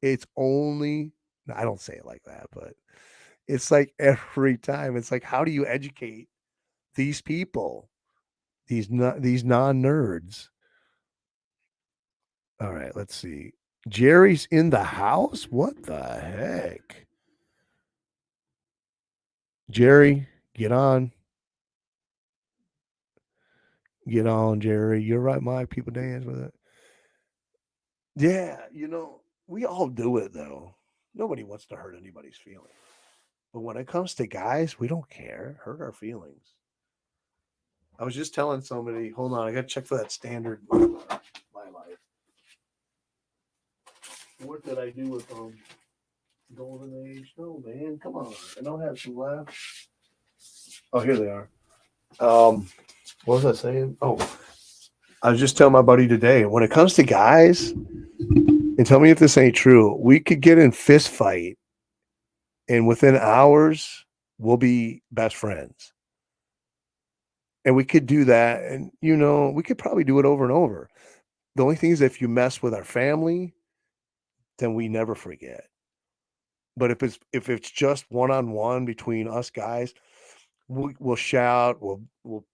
It's only, I don't say it like that, but it's like every time. It's like, how do you educate these people? These non-nerds. All right, let's see. Jerry's in the house? What the heck? Jerry, get on. Get on, Jerry. You're right, Mike. People dance with it. Yeah, we all do it though. Nobody wants to hurt anybody's feelings. But when it comes to guys, we don't care. Hurt our feelings. I was just telling somebody, hold on, I got to check for that standard my life. What did I do with Golden Age? No, man, come on. I don't have some left. Oh, here they are. What was I saying? Oh, I was just telling my buddy today, when it comes to guys, and tell me if this ain't true, we could get in fist fight, and within hours, we'll be best friends. And we could do that, and we could probably do it over and over. The only thing is, if you mess with our family, then we never forget. But if it's just one-on-one between us guys, we'll shout, we'll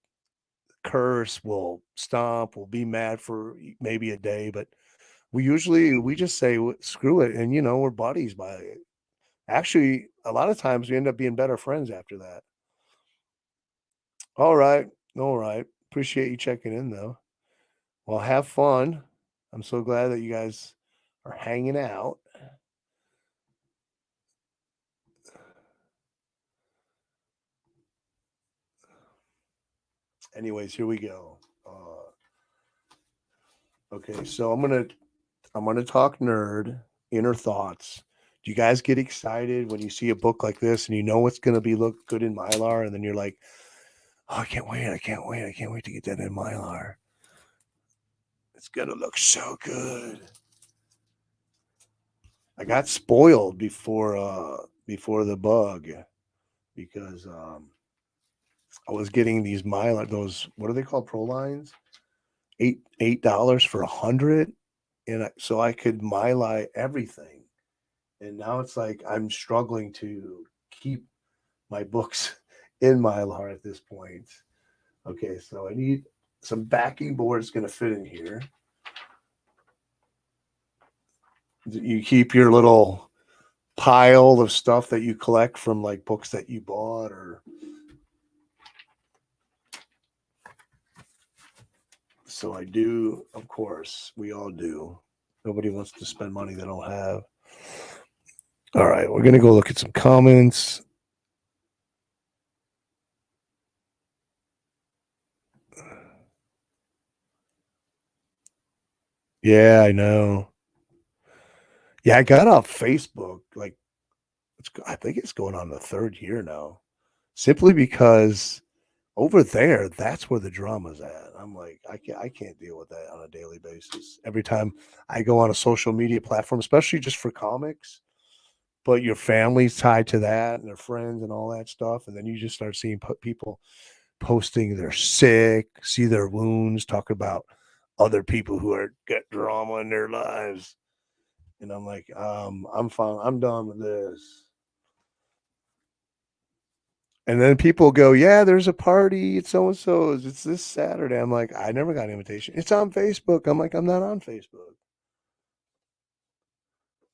curse, we'll stomp, we'll be mad for maybe a day, but we just say screw it, and we're buddies by it. Actually, a lot of times we end up being better friends after that. All right. Appreciate you checking in though. Well, have fun. I'm so glad that you guys are hanging out. Anyways, here we go. Okay, so I'm gonna talk nerd inner thoughts. Do you guys get excited when you see a book like this and it's gonna look good in Mylar, and then you're like, oh, I can't wait to get that in Mylar. It's gonna look so good. I got spoiled before the bug because I was getting these Mylar, those, what are they called, Pro Lines? $8 for 100, and so I could Mylar everything. And now it's like I'm struggling to keep my books in Mylar at this point. Okay, so I need some backing boards going to fit in here. You keep your little pile of stuff that you collect from like books that you bought, or so I do. Of course, we all do. Nobody wants to spend money they don't have. All right, we're going to go look at some comments. Yeah, I know. Yeah, I got off Facebook. Like, I think it's going on the 3rd year now, simply because over there, that's where the drama's at. I'm like, I can't deal with that on a daily basis. Every time I go on a social media platform, especially just for comics, but your family's tied to that and their friends and all that stuff. And then you just start seeing people posting they're sick, see their wounds, talk about other people who are get drama in their lives. And I'm like, I'm fine. I'm done with this. And then people go, yeah, there's a party. It's so and so's. It's this Saturday. I'm like, I never got an invitation. It's on Facebook. I'm like, I'm not on Facebook.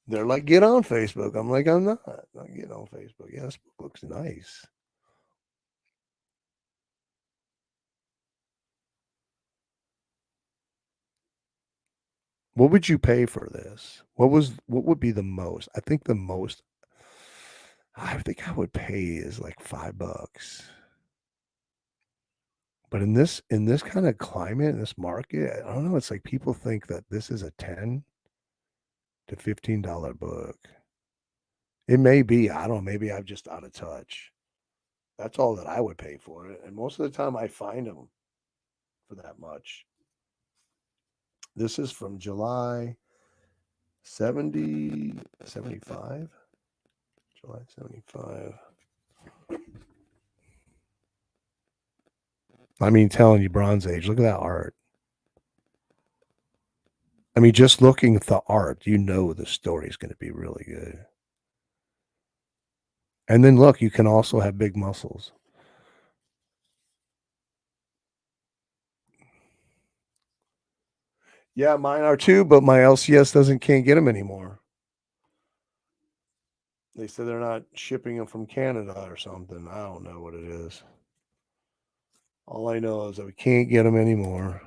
They're like, get on Facebook. I'm like, I'm not getting on Facebook. Yeah, this book looks nice. What would you pay for this? What would be the most? I think I would pay is like $5. But in this kind of climate, in this market, I don't know. It's like people think that this is a $10 to $15 book. It may be. I don't know. Maybe I'm just out of touch. That's all that I would pay for it. And most of the time I find them for that much. This is from July 75. July 75. I mean, telling you Bronze Age. Look at that art. I mean, just looking at the art, you know the story is going to be really good. And then look, you can also have big muscles. Yeah, mine are too, but my LCS can't get them anymore. They said they're not shipping them from Canada or something. I don't know what it is. All I know is that we can't get them anymore.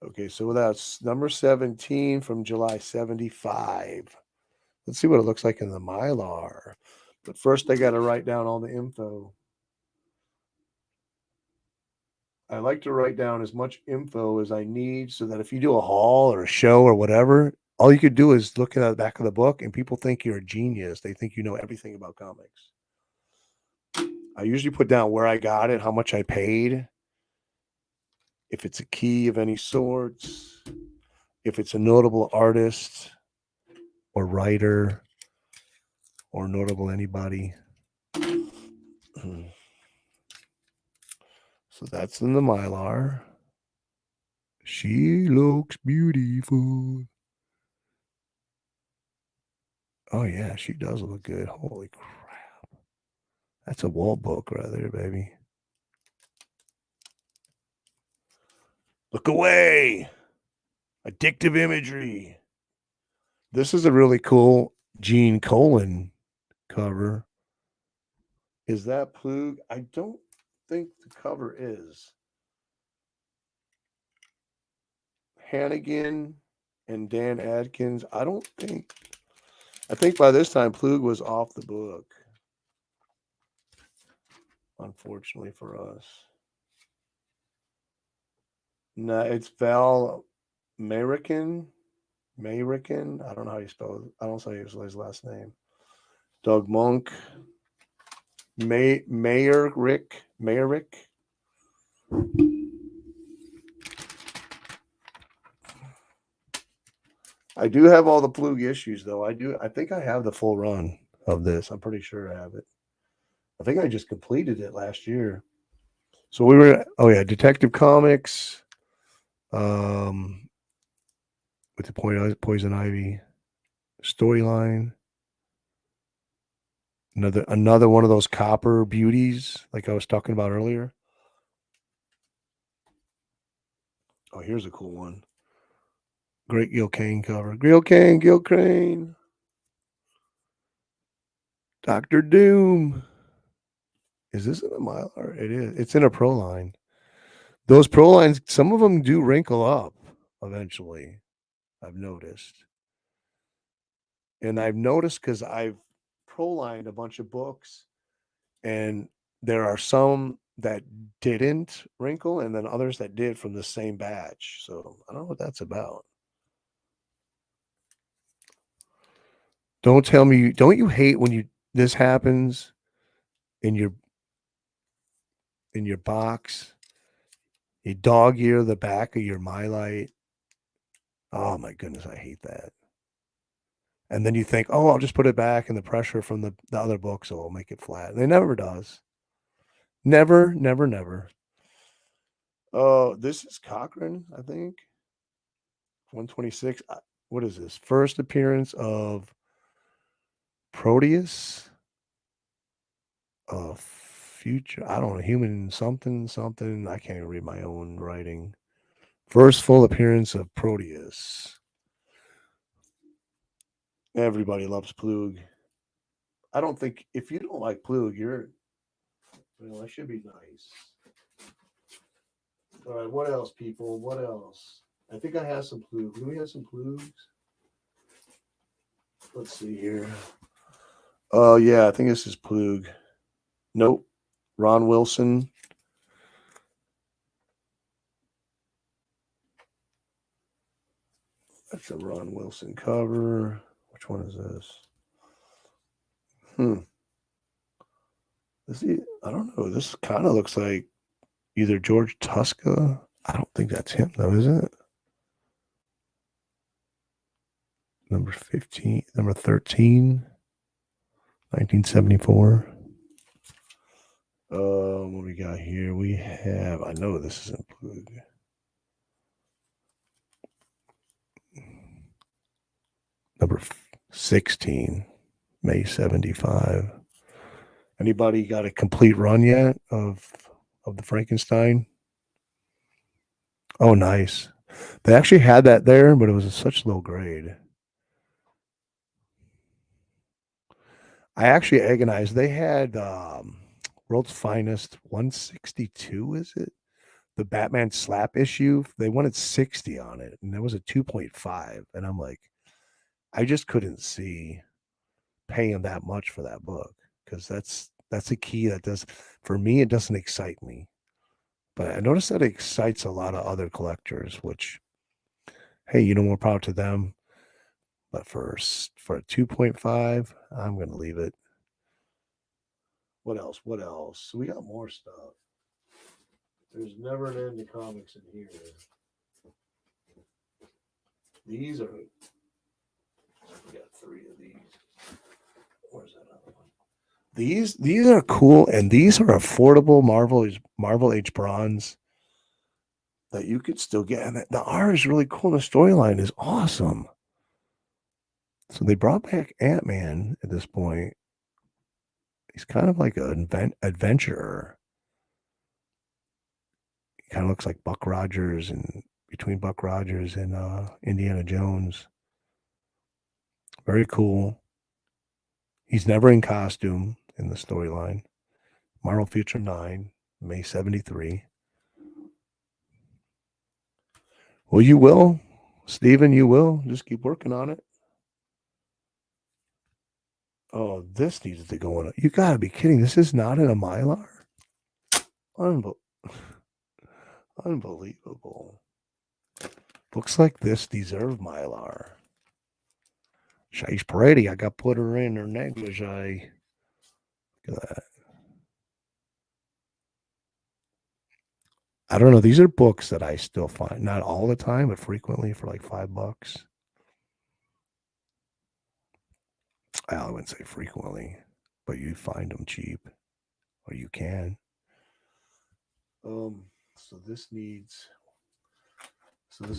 Okay, so that's number 17 from July 75. Let's see what it looks like in the Mylar. But first, I got to write down all the info. I like to write down as much info as I need so that if you do a haul or a show or whatever, all you could do is look at the back of the book and people think you're a genius. They think you know everything about comics. I usually put down where I got it, how much I paid, if it's a key of any sorts, if it's a notable artist or writer or notable anybody. So that's in the Mylar. She looks beautiful. Oh, yeah, she does look good. Holy crap. That's a wall book right there, baby. Look away. Addictive imagery. This is a really cool Gene Colan cover. Is that Plug? I don't think the cover is. Hannigan and Dan Adkins. I think by this time Plug was off the book. Unfortunately for us. No, it's Val Mayrican. I don't know how you spell it. I don't say his last name. Doug Monk. Mayerick. I do have all the Plug issues, though. I think I have the full run of this. I'm pretty sure I have it. I think I just completed it last year. So we were, Detective Comics, with the Poison Ivy storyline. Another one of those copper beauties, like I was talking about earlier. Oh, here's a cool one. Great Gil Kane cover. Gil Crane. Dr. Doom. Is this in a Mylar? It is. It's in a Pro line. Those Pro lines, some of them do wrinkle up eventually, I've noticed. And I've noticed because I've Pro-lined a bunch of books, and there are some that didn't wrinkle and then others that did from the same batch. So I don't know what that's about. Don't tell me, don't you hate when this happens in your box? You dog ear the back of your MyLite. Oh my goodness, I hate that. And then you think, oh, I'll just put it back, and the pressure from the other books will make it flat. And it never does. Never, never, never. Oh, this is Cochrane, I think. 126. What is this? First appearance of Proteus. Future. I don't know. Human something, something. I can't even read my own writing. First full appearance of Proteus. Everybody loves Plug. I don't think if you don't like Plug, that should be nice. All right, what else, people? What else? I think I have some Plug. Do we have some Plugs? Let's see here. Oh, yeah, I think this is Plug. Nope. Ron Wilson. That's a Ron Wilson cover. Which one is this? I don't know. This kind of looks like either George Tuska. I don't think that's him, though, is it? Number 15, number 13, 1974. What we got here? We have, I know this isn't Plug. Number 16, May 75. Anybody got a complete run yet of the Frankenstein? Oh, nice. They actually had that there, but it was such low grade. I actually agonized. They had World's Finest 162, is it? The Batman slap issue. They wanted 60 on it, and that was a 2.5. And I'm like, I just couldn't see paying that much for that book, because that's a key that does, for me, it doesn't excite me. But I noticed that it excites a lot of other collectors, which, hey, more power to them. But for a 2.5, I'm going to leave it. What else? What else? We got more stuff. There's never an end to comics in here. These are, we got 3 of these. Where's that other one? These are cool, and these are affordable Marvel Age Bronze that you could still get. And the art is really cool. The storyline is awesome. So they brought back Ant-Man at this point. He's kind of like an adventurer. He kind of looks like Buck Rogers, and between Buck Rogers and Indiana Jones. Very cool. He's never in costume in the storyline. Marvel Future 9, May 73. Well, you will, Steven, you will. Just keep working on it. Oh, this needs to go in. You got to be kidding. This is not in a Mylar? Unbelievable. Looks like this deserved Mylar. She's pretty. I got put her in her negligee. Look at that. I don't know. These are books that I still find, not all the time, but frequently for like $5. I wouldn't say frequently, but you find them cheap, or you can. So this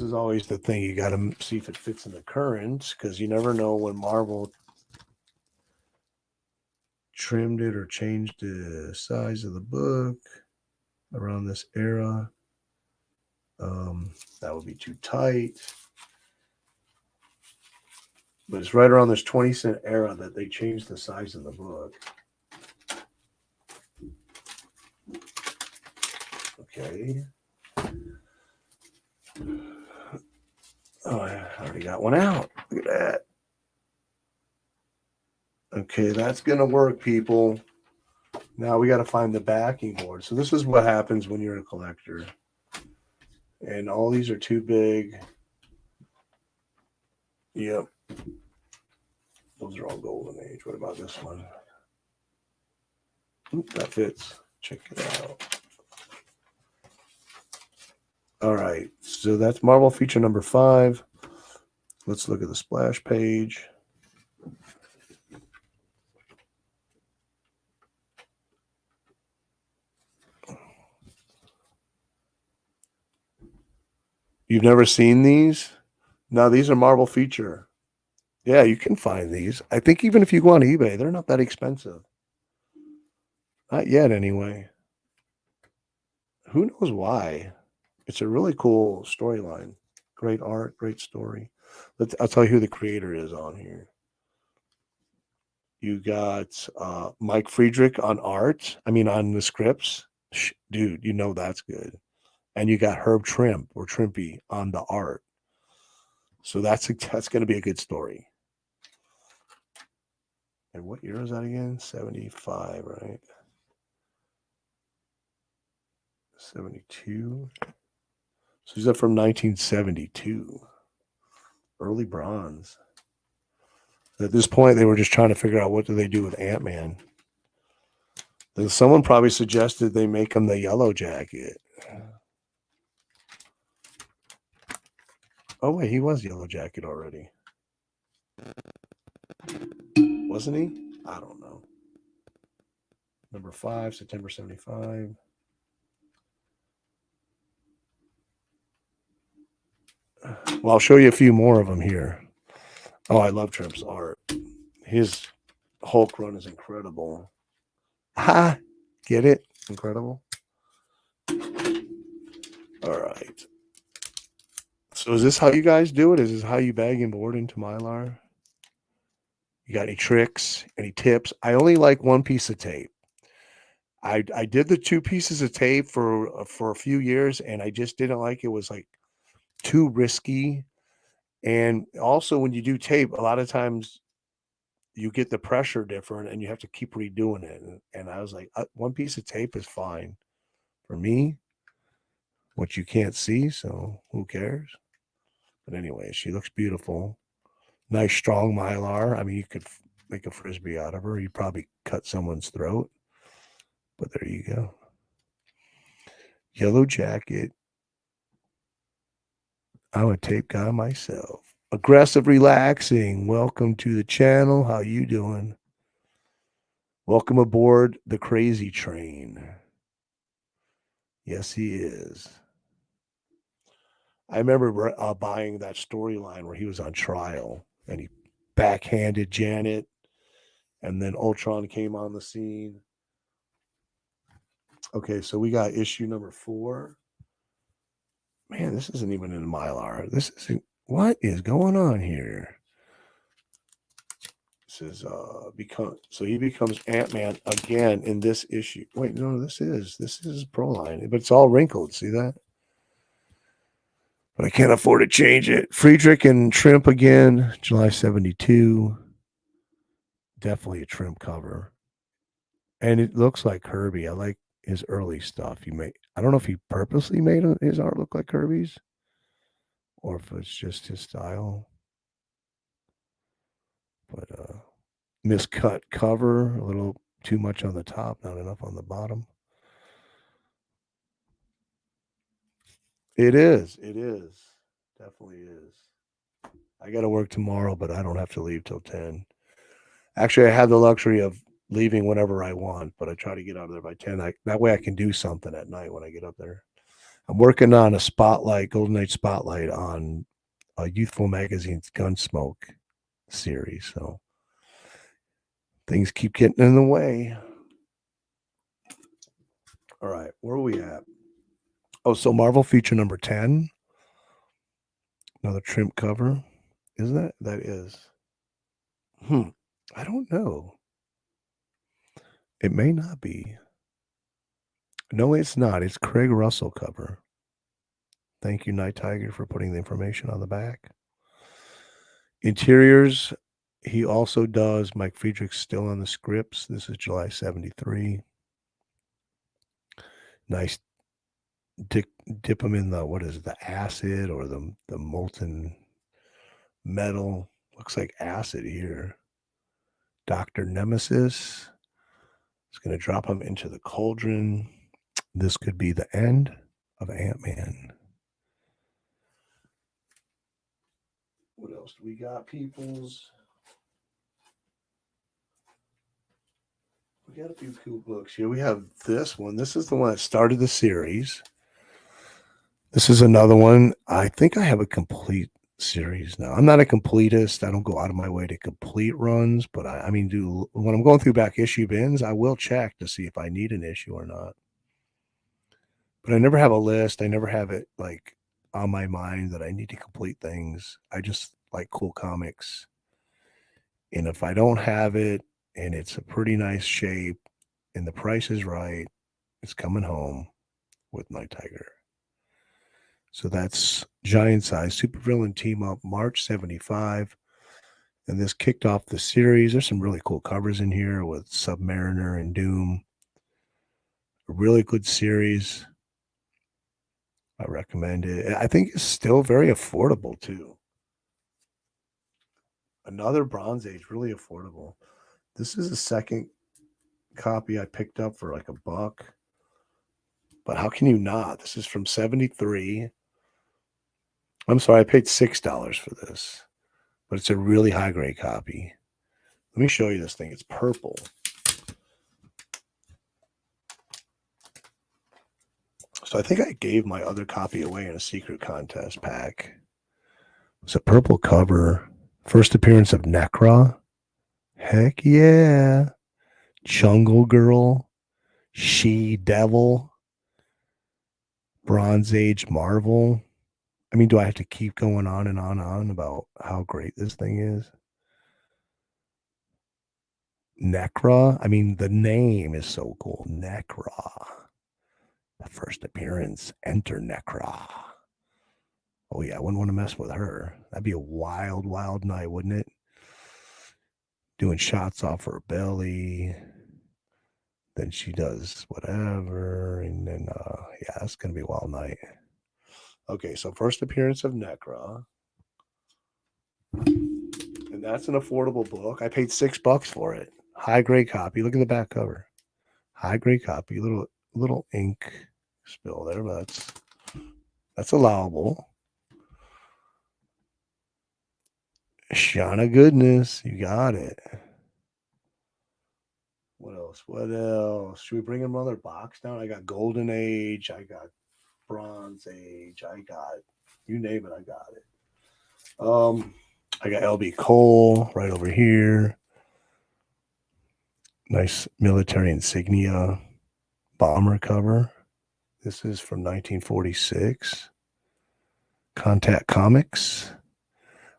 is always the thing. You got to see if it fits in the current, because you never know when Marvel trimmed it or changed the size of the book around this era. That would be too tight. But it's right around this 20-cent era that they changed the size of the book. Okay. Oh, I already got one out. Look at that. Okay, that's going to work, people. Now we got to find the backing board. So this is what happens when you're a collector. And all these are too big. Yep. Those are all golden age. What about this one? Oop, that fits. Check it out. All right. So that's Marvel feature number 5. Let's look at the splash page. You've never seen these? No, these are Marvel Feature. Yeah, you can find these. I think even if you go on eBay, they're not that expensive. Not yet, anyway. Who knows why? It's a really cool storyline. Great art, great story. I'll tell you who the creator is on here. You got Mike Friedrich on art. I mean, on the scripts. Dude, you know that's good. And you got Herb Trimp or Trimpy on the art. So that's going to be a good story. And what year is that again? 75, right? 72. So these are from 1972. Early bronze. At this point, they were just trying to figure out what do they do with Ant-Man. Then someone probably suggested they make him the Yellow Jacket. Oh, wait, he was Yellow Jacket already. Wasn't he? I don't know. Number 5, September 75. Well, I'll show you a few more of them here. Oh, I love Trimp's art. His Hulk run is incredible. Ha! Get it? Incredible. All right. So is this how you guys do it? Is this how you bag and board into Mylar? You got any tricks, any tips? I only like one piece of tape. I did the 2 pieces of tape for a few years, and I just didn't like it. It was like too risky. And also when you do tape, a lot of times you get the pressure different and you have to keep redoing it. And I was like, 1 piece of tape is fine for me, what you can't see. So who cares? But anyway, she looks beautiful. Nice, strong Mylar. I mean, you could make a Frisbee out of her. You'd probably cut someone's throat. But there you go. Yellow Jacket. I'm a tape guy myself. Aggressive Relaxing. Welcome to the channel. How you doing? Welcome aboard the crazy train. Yes, he is. I remember buying that storyline where he was on trial and he backhanded Janet, and then Ultron came on the scene. Okay, so we got issue number 4. Man, this isn't even in Mylar. This isn't. What is going on here? This is so he becomes Ant-Man again in this issue. Wait, no, this is Proline, but it's all wrinkled. See that? But I can't afford to change it. Friedrich and Trimp again, July 72. Definitely a Trimp cover. And it looks like Kirby. I like his early stuff. I don't know if he purposely made his art look like Kirby's or if it's just his style. But miscut cover, a little too much on the top, not enough on the bottom. It is. Definitely is. I got to work tomorrow, but I don't have to leave till 10. Actually, I have the luxury of leaving whenever I want, but I try to get out of there by 10. That way I can do something at night when I get up there. I'm working on a spotlight, Golden Knight spotlight on a Youthful Magazine's Gunsmoke series. So things keep getting in the way. All right, where are we at? Oh, so Marvel feature number 10. Another Trimp cover. Isn't that? That is. I don't know. It may not be. No, it's not. It's Craig Russell cover. Thank you, Nighttiger, for putting the information on the back. Interiors, he also does. Mike Friedrich's still on the scripts. This is July 73. Nice. Dip them in the, what is it, the acid or the molten metal. Looks like acid here. Dr. Nemesis is going to drop him into the cauldron. This could be the end of Ant-Man. What else do we got, peoples? We got a few cool books here. We have this one. This is the one that started the series. This is another one. I think I have a complete series now. I'm not a completist. I don't go out of my way to complete runs, but I mean, when I'm going through back issue bins, I will check to see if I need an issue or not. But I never have a list. I never have it like on my mind that I need to complete things. I just like cool comics. And if I don't have it and it's a pretty nice shape and the price is right, it's coming home with Nighttiger. So that's Giant Size Supervillain Team Up March 75. And this kicked off the series. There's some really cool covers in here with Submariner and Doom. A really good series. I recommend it. I think it's still very affordable too. Another Bronze Age, really affordable. This is the second copy I picked up for like $1. But how can you not? This is from 73. I'm sorry, I paid $6 for this. But it's a really high grade copy. Let me show you this thing. It's purple. So I think I gave my other copy away in a secret contest pack. It's a purple cover. First appearance of Necra. Heck yeah. Jungle Girl. She Devil. Bronze Age Marvel. I mean, do I have to keep going on and on about how great this thing is? Necra. I mean, the name is so cool. Necra. The first appearance. Enter Necra. Oh, yeah. I wouldn't want to mess with her. That'd be a wild, wild night, wouldn't it? Doing shots off her belly. Then she does whatever. And then, yeah, it's going to be a wild night. Okay, so first appearance of Necra. And that's an affordable book. I paid $6 for it. High grade copy. Look at the back cover. High grade copy. Little ink spill there, but that's allowable. Shauna goodness. You got it. What else? What else? Should we bring another box down? I got Golden Age. I got Bronze Age. I got, you name it, I got it. I got LB Cole right over here. Nice military insignia bomber cover. This is from 1946. Contact Comics.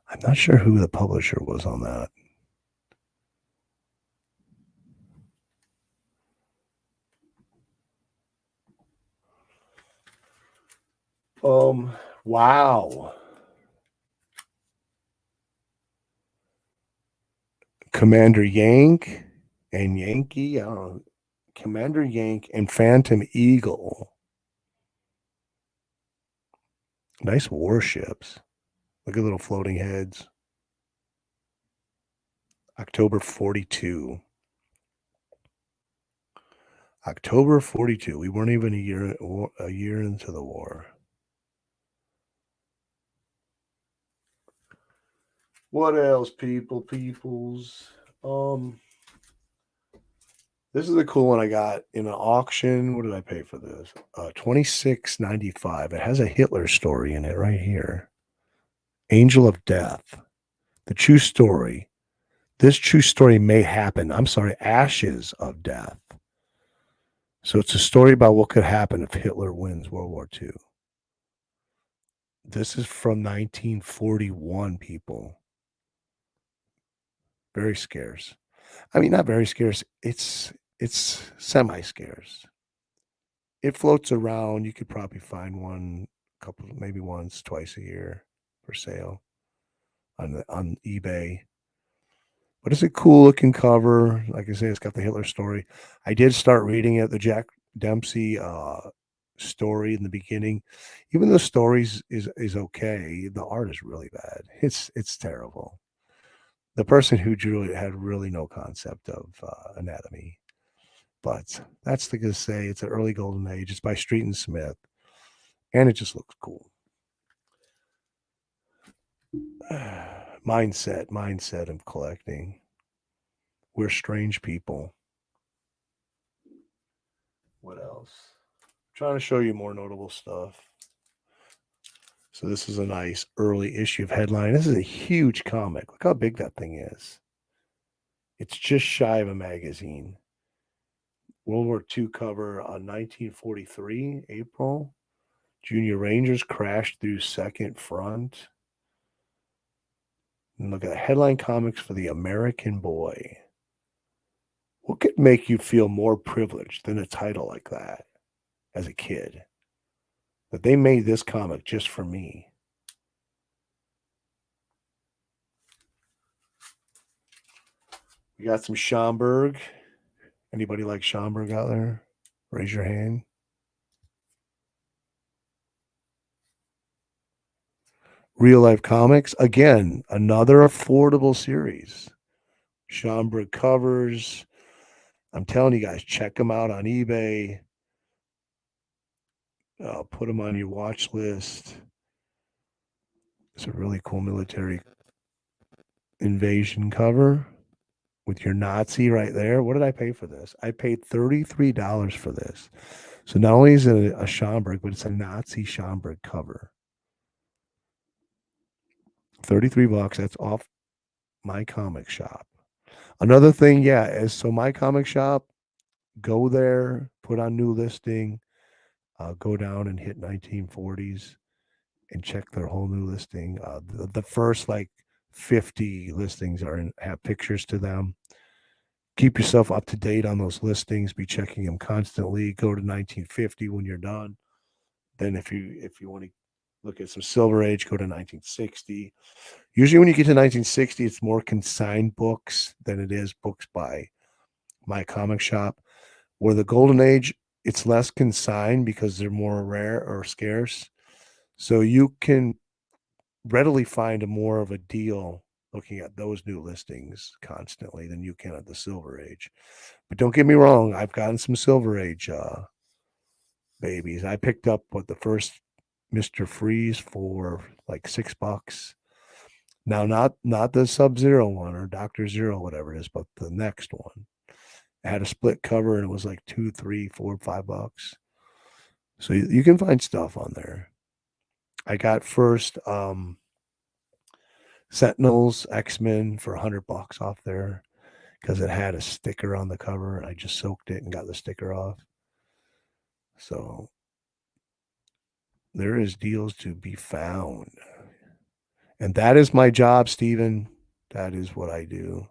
I'm not sure who the publisher was on that. Wow. Commander Yank and Yankee. I don't know. Commander Yank and Phantom Eagle. Nice warships. Look at little floating heads. October 42. October 42. We weren't even a year into the war. What else, peoples? This is a cool one I got in an auction. What did I pay for this? $26.95. It has a Hitler story in it right here. Angel of Death. The true story. This true story may happen. I'm sorry, Ashes of Death. So it's a story about what could happen if Hitler wins World War II. This is from 1941, people. Very scarce. I mean, not very scarce. It's semi-scarce. It floats around. You could probably find one, maybe once, twice a year for sale on eBay. But it's a cool looking cover. Like I say, it's got the Hitler story. I did start reading it, the Jack Dempsey story in the beginning. Even the stories is okay. The art is really bad. It's terrible. The person who drew it had really no concept of anatomy. But that's to say it's an early golden age. It's by Street and Smith. And it just looks cool. Mindset of collecting. We're strange people. What else? Trying to show you more notable stuff. So this is a nice early issue of Headline. This is a huge comic. Look how big that thing is. It's just shy of a magazine. World War II cover on 1943, April. Junior Rangers crashed through second front. And look at Headline Comics for the American Boy. What could make you feel more privileged than a title like that as a kid? That they made this comic just for me. We got some Schomburg. Anybody like Schomburg out there? Raise your hand. Real Life Comics. Again, another affordable series. Schomburg covers. I'm telling you guys, check them out on eBay. Put them on your watch list. It's a really cool military invasion cover with your Nazi right there. What did I pay for this? I paid $33 for this. So not only is it a Schomburg, but it's a Nazi Schomburg cover. 33 bucks. That's off My Comic Shop. Another thing, is so My Comic Shop, go there, put on new listing, go down and hit 1940s and check their whole new listing. The first like 50 listings have pictures to them. Keep yourself up to date on those listings. Be checking them constantly. Go to 1950 when you're done. Then if you want to look at some Silver Age, go to 1960. Usually when you get to 1960, it's more consigned books than it is books by My Comic Shop. Where the Golden Age, it's less consigned because they're more rare or scarce. So you can readily find more of a deal looking at those new listings constantly than you can at the Silver Age. But don't get me wrong, I've gotten some Silver Age babies. I picked up the first Mr. Freeze for like $6. Now, not the Sub-Zero one or Dr. Zero, whatever it is, but the next one. It had a split cover and it was like $2, $3, $4, $5. So you can find stuff on there. I got first Sentinels X-Men for $100 off there because it had a sticker on the cover. I just soaked it and got the sticker off. So there is deals to be found. And that is my job, Stephen. That is what I do.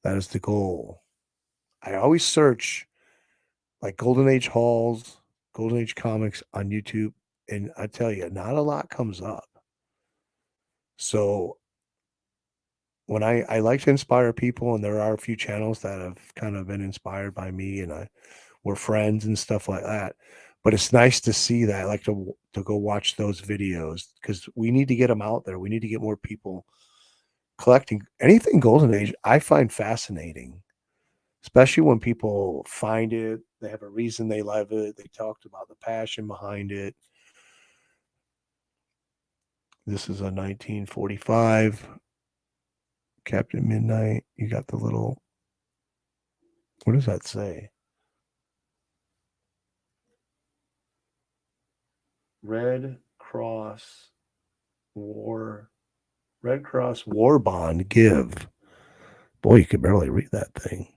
That is the goal. I always search like Golden Age hauls, Golden Age comics on YouTube. And I tell you, not a lot comes up. So when I like to inspire people, and there are a few channels that have kind of been inspired by me, and we're friends and stuff like that. But it's nice to see that. I like to go watch those videos because we need to get them out there. We need to get more people collecting anything Golden Age. I find fascinating, especially when people find it. They have a reason they love it. They talked about the passion behind it. This is a 1945 Captain Midnight. You got the little, what does that say? Red Cross War Bond give. Boy, you could barely read that thing.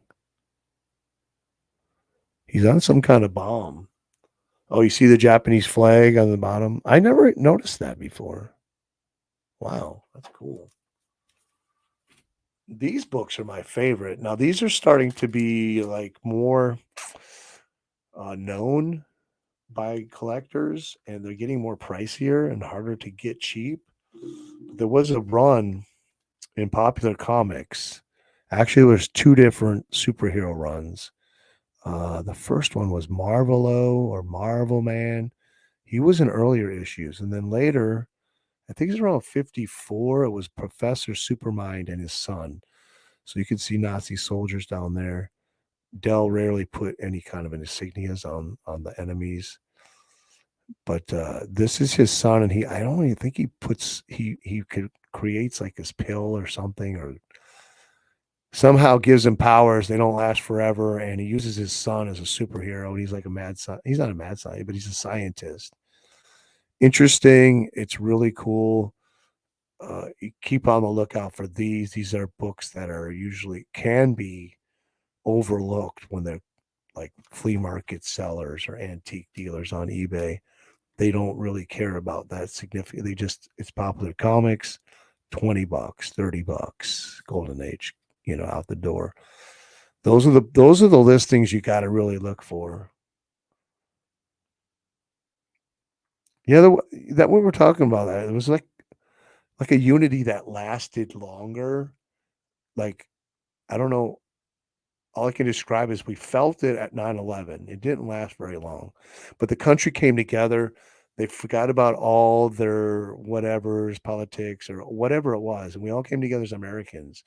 He's on some kind of bomb. Oh, you see the Japanese flag on the bottom? I never noticed that before. Wow, that's cool. These books are my favorite. Now, these are starting to be like more known by collectors, and they're getting more pricier and harder to get cheap. There was a run in Popular Comics. Actually, there's two different superhero runs. The first one was Marvelo or Marvel Man. He was in earlier issues, and then later, I think it's around 54, it was Professor Supermind and his son. So you can see Nazi soldiers down there. Dell rarely put any kind of insignias on the enemies. But this is his son, and I don't even think he creates like this pill or something, or somehow gives him powers. They don't last forever. And he uses his son as a superhero. And he's like a mad scientist. He's not a mad scientist, but he's a scientist. Interesting. It's really cool. You keep on the lookout for these. These are books that are usually can be overlooked when they're like flea market sellers or antique dealers on eBay. They don't really care about that significant. They just, it's popular comics, $20, $30, Golden Age, out the door. Those are the listings you got to really look for. Yeah, that we were talking about that. It was like a Unity that lasted longer. Like, I don't know. All I can describe is we felt it at 9/11. It didn't last very long, but the country came together. They forgot about all their whatevers, politics, or whatever it was, and we all came together as Americans.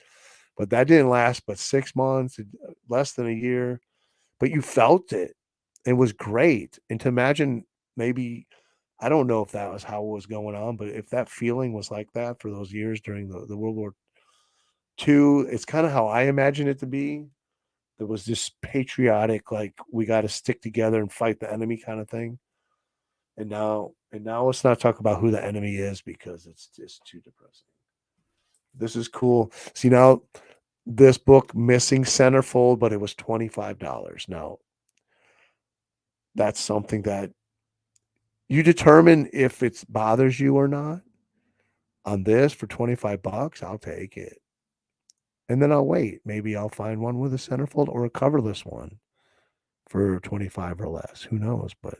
But that didn't last but 6 months, less than a year. But you felt it. It was great. And to imagine maybe, I don't know if that was how it was going on, but if that feeling was like that for those years during the World War II, it's kind of how I imagine it to be. There was this patriotic, like, we got to stick together and fight the enemy kind of thing. And now let's not talk about who the enemy is because it's just too depressing. This is cool. See, now this book, Missing Centerfold, but it was $25. Now, that's something that you determine if it bothers you or not. On this for $25, I'll take it. And then I'll wait. Maybe I'll find one with a centerfold or a coverless one for 25 or less. Who knows? But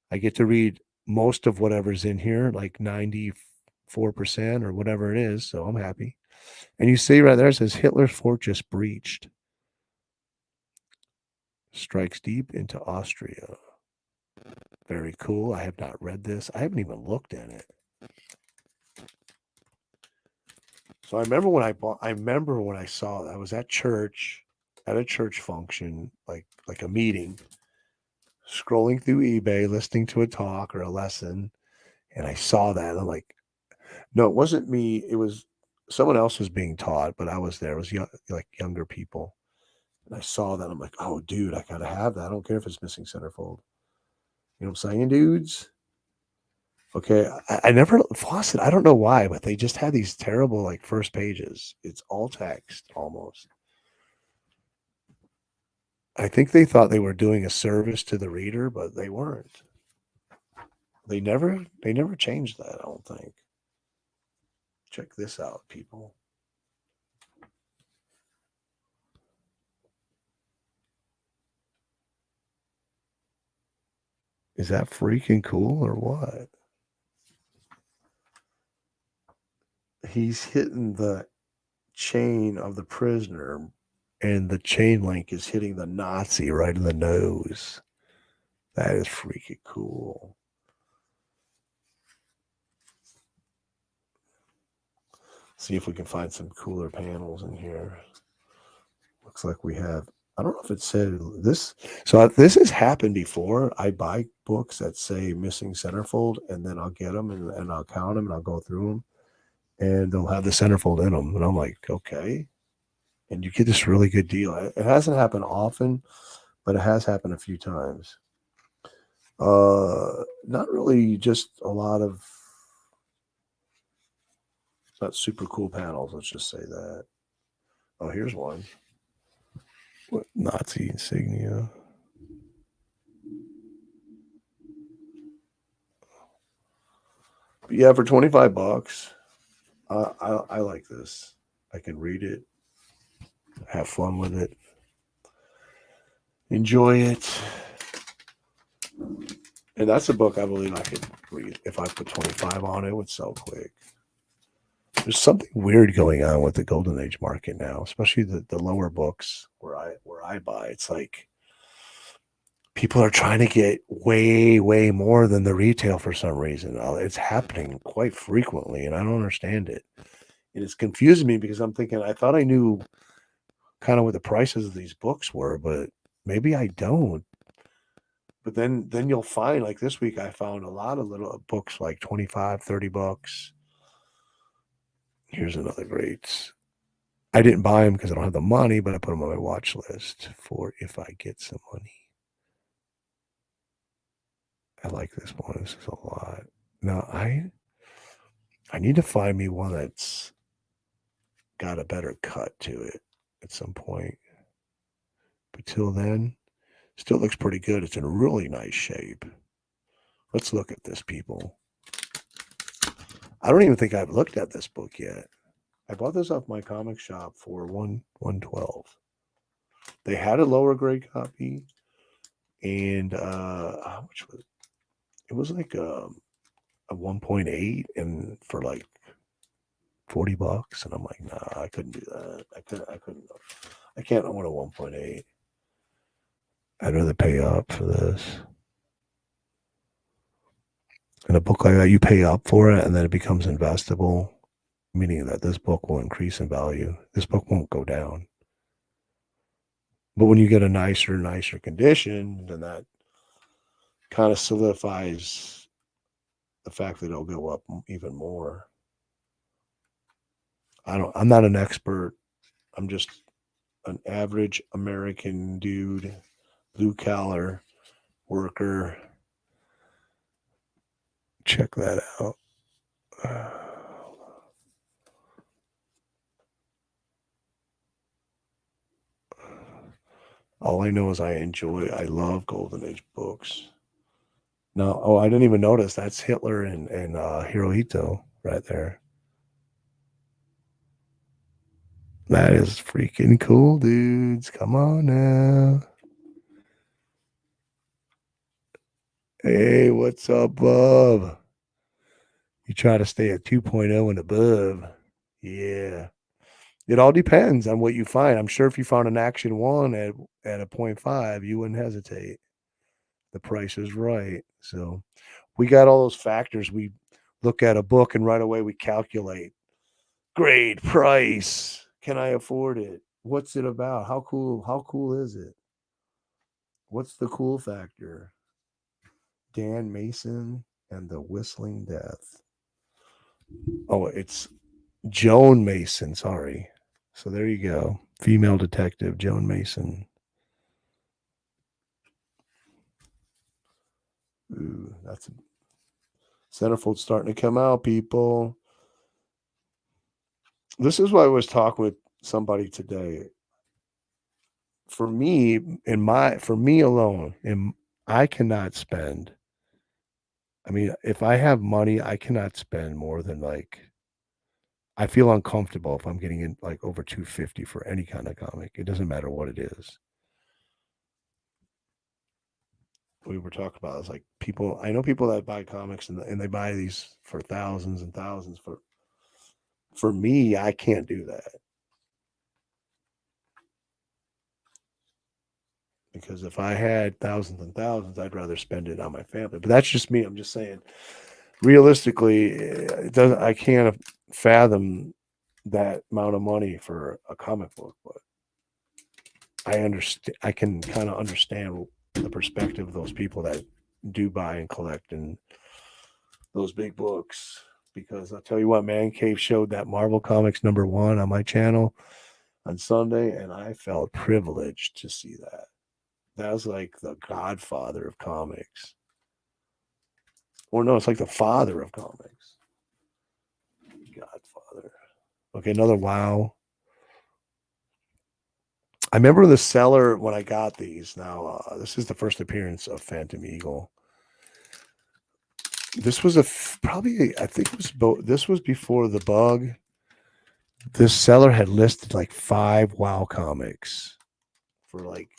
I get to read most of whatever's in here, like 94% or whatever it is. So I'm happy. And you see right there, it says Hitler's fortress breached. Strikes deep into Austria. Very cool. I have not read this. I haven't even looked at it. So I remember when I saw that. I was at church, at a church function, like a meeting, scrolling through eBay, listening to a talk or a lesson, and I saw that. I'm like, no, it wasn't me. It was someone else was being taught, but I was there. It was like younger people. And I saw that. I'm like, oh, dude, I gotta have that. I don't care if it's missing centerfold. You know what I'm saying, dudes? Okay, I never Fawcett. I don't know why, but they just had these terrible like first pages. It's all text almost. I think they thought they were doing a service to the reader, but they weren't. They never changed that, I don't think. Check this out, people. Is that freaking cool or what? He's hitting the chain of the prisoner, and the chain link is hitting the Nazi right in the nose. That is freaking cool. See if we can find some cooler panels in here. Looks like we have, I don't know if it said this. So this has happened before. I buy books that say missing centerfold, and then I'll get them and I'll count them and I'll go through them, and they'll have the centerfold in them. And I'm like, okay. And you get this really good deal. It hasn't happened often, but it has happened a few times. Not really, just a lot of not super cool panels. Let's just say that. Oh, here's one. What Nazi insignia? But yeah, for $25, I like this. I can read it, have fun with it, enjoy it. And that's a book I believe I could read. If I put 25 on it, it would sell quick. There's something weird going on with the Golden Age market now, especially the lower books where I buy. It's like people are trying to get way, way more than the retail for some reason. It's happening quite frequently, and I don't understand it. And it's confusing me because I'm thinking I thought I knew kind of what the prices of these books were, but maybe I don't. But then you'll find, like this week, I found a lot of little books like 25, $30. Here's another great I didn't buy them because I don't have the money, but I put them on my watch list for if I get some money. I like this one. This is a lot. Now I need to find me one that's got a better cut to it at some point. But till then, still looks pretty good. It's in really nice shape. Let's look at this, people. I don't even think I've looked at this book yet. I bought this off my comic shop for $112. They had a lower grade copy, and how much was it? It was like a 1.8, and for like $40. And I'm like, nah, I couldn't do that. I can't own a 1.8. I'd rather pay up for this. In a book like that, you pay up for it, and then it becomes investable, meaning that this book will increase in value. This book won't go down. But when you get a nicer condition, then that kind of solidifies the fact that it'll go up even more. I'm not an expert. I'm just an average American dude, blue collar worker. Check that out. All I know is I love Golden Age books. No, I didn't even notice. That's Hitler and Hirohito right there. That is freaking cool, dudes. Come on now. Hey, what's up, Bob? You try to stay at 2.0 and above. Yeah. It all depends on what you find. I'm sure if you found an Action 1 at a 0.5, you wouldn't hesitate. The price is right. So we got all those factors. We look at a book and right away we calculate. Grade, price. Can I afford it? What's it about? How cool is it? What's the cool factor? Dan Mason and the Whistling Death. Oh, it's Joan Mason. Sorry. So there you go. Female detective, Joan Mason. Ooh, that's Centerfold's starting to come out, people. This is why I was talking with somebody today. For me alone, I cannot spend. I mean, if I have money, I cannot spend more than I feel uncomfortable if I'm getting in like over $250 for any kind of comic. It doesn't matter what it is. We were talking about it's like I know people that buy comics and they buy these for thousands and thousands. For me, I can't do that. Because if I had thousands and thousands, I'd rather spend it on my family. But that's just me. I'm just saying, realistically, I can't fathom that amount of money for a comic book. But I can kind of understand the perspective of those people that do buy and collect and those big books. Because I'll tell you what, Man Cave showed that Marvel Comics #1 on my channel on Sunday, and I felt privileged to see that. That was like the godfather of comics. Or no, it's like the father of comics. Godfather. Okay, another wow. I remember the seller when I got these. Now, this is the first appearance of Phantom Eagle. This was this was before the bug. This seller had listed like 5 wow comics for like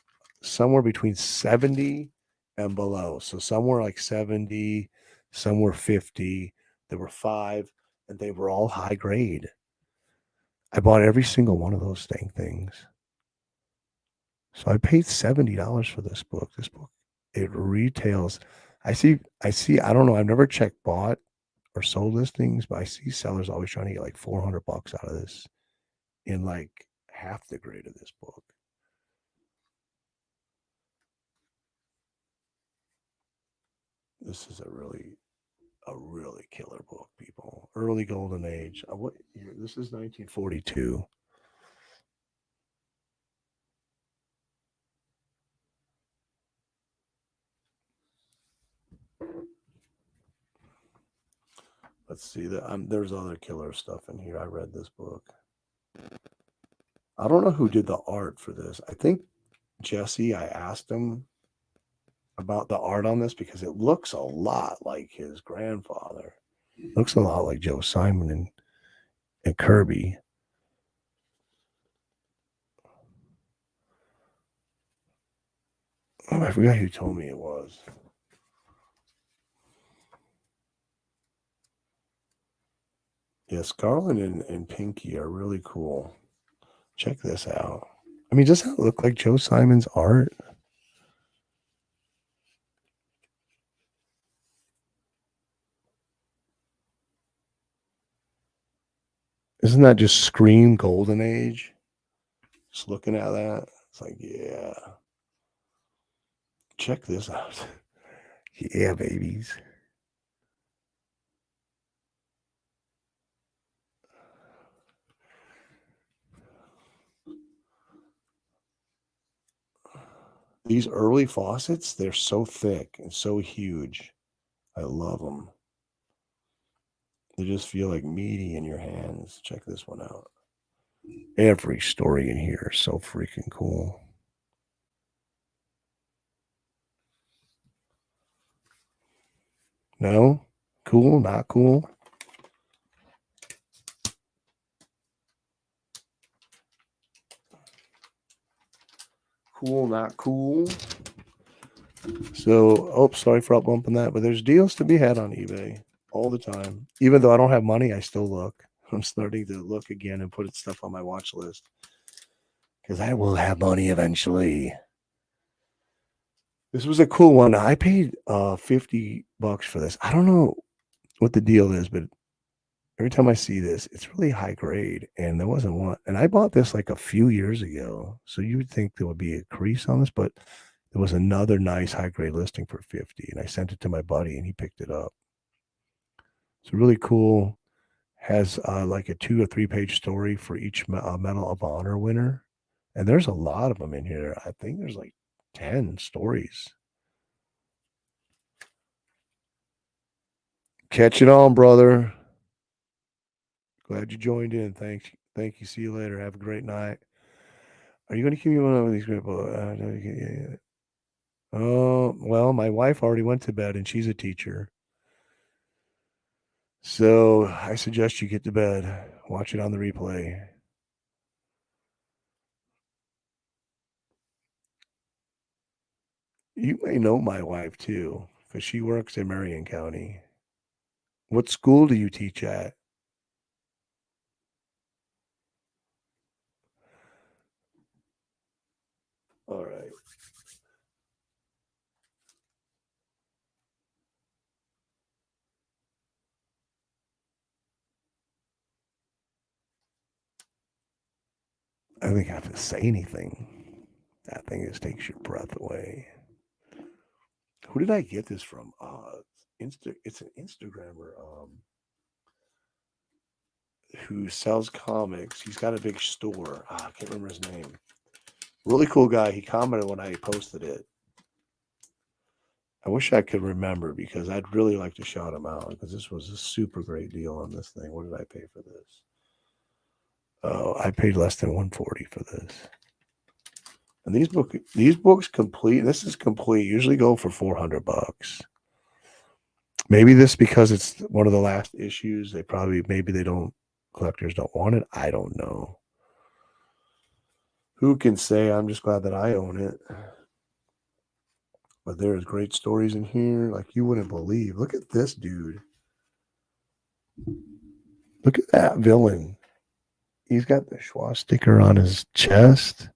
somewhere between 70 and below. So some were like 70, some were 50. There were 5, and they were all high grade. I bought every single one of those dang things. So I paid $70 for this book. This book, it retails. I see, I don't know. I've never checked bought or sold listings, but I see sellers always trying to get like $400 out of this in like half the grade of this book. This is a really killer book, people. Early Golden Age. What year? This is 1942. Let's see that. There's other killer stuff in here. I read this book. I don't know who did the art for this. I think Jesse. I asked him about the art on this because it looks a lot like his grandfather. It looks a lot like Joe Simon and Kirby. Oh, I forgot who told me it was. Yeah, Scarlet and Pinky are really cool. Check this out. I mean, doesn't it look like Joe Simon's art? Isn't that just scream golden age? Just looking at that, it's like, yeah. Check this out. Yeah, babies. These early faucets, they're so thick and so huge. I love them. They just feel like meaty in your hands. Check this one out. Every story in here is so freaking cool. No? Cool? Not cool? Cool, not cool? So, sorry for up bumping that, but there's deals to be had on eBay all the time. Even though I don't have money, I still look. I'm starting to look again and put stuff on my watch list because I will have money eventually. This was a cool one. I paid $50 for this. I don't know what the deal is, but every time I see this, it's really high grade, and there wasn't one. And I bought this like a few years ago, so you would think there would be a crease on this, but there was another nice high grade listing for 50, and I sent it to my buddy, and he picked it up. It's really cool. Has like a 2 or 3 page story for each Medal of Honor winner, and there's a lot of them in here. I think there's like 10 stories. Catching on, brother. Glad you joined in. Thank you. See you later. Have a great night. Are you going to keep me one of these great books? Oh, well, my wife already went to bed, and she's a teacher. So I suggest you get to bed. Watch it on the replay. You may know my wife, too, because she works in Marion County. What school do you teach at? All right. I don't think I have to say anything. That thing just takes your breath away. Who did I get this from? It's an Instagrammer who sells comics. He's got a big store. I can't remember his name. Really cool guy. He commented when I posted it. I wish I could remember because I'd really like to shout him out because this was a super great deal on this thing. What did I pay for this? Oh, I paid less than $140 for this. And these books complete. This is complete. Usually go for $400. Maybe this because it's one of the last issues. Collectors don't want it. I don't know. Who can say? I'm just glad that I own it. But there's great stories in here like you wouldn't believe. Look at this dude. Look at that villain. He's got the swastika on his chest.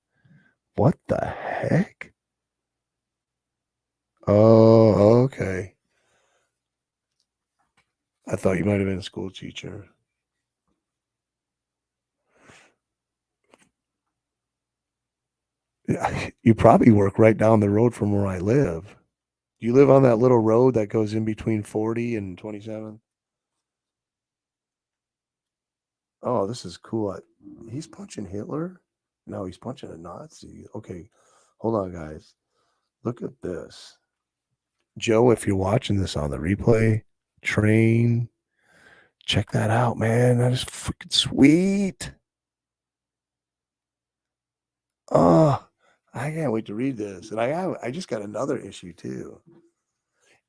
What the heck? Oh, okay. I thought you might have been a school teacher. You probably work right down the road from where I live. Do you live on that little road that goes in between 40 and 27? Oh, this is cool. He's punching Hitler? No, he's punching a Nazi. Okay, hold on, guys. Look at this. Joe, if you're watching this on the replay, train Check that out, man. That is freaking sweet. Oh, I can't wait to read this. And I just got another issue too.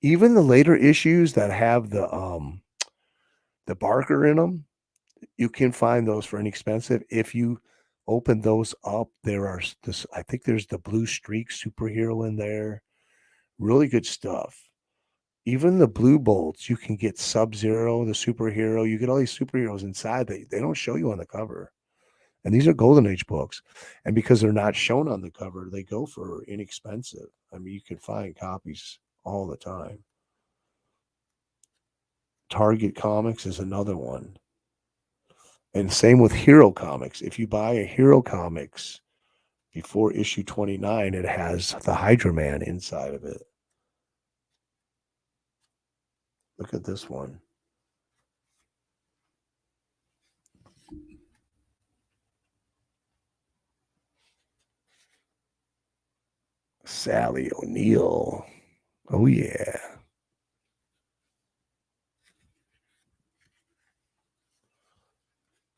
Even the later issues that have the Barker in them, you can find those for inexpensive. If you open those up, there are this, I think there's the Blue Streak superhero in there. Really good stuff. Even the Blue Bolts, you can get Sub-Zero, the superhero. You get all these superheroes inside. They don't show you on the cover. And these are Golden Age books. And because they're not shown on the cover, they go for inexpensive. I mean, you can find copies all the time. Target Comics is another one. And same with Hero Comics. If you buy a Hero Comics before issue 29, it has the Hydra Man inside of it. Look at this one. Sally O'Neill. Oh, yeah.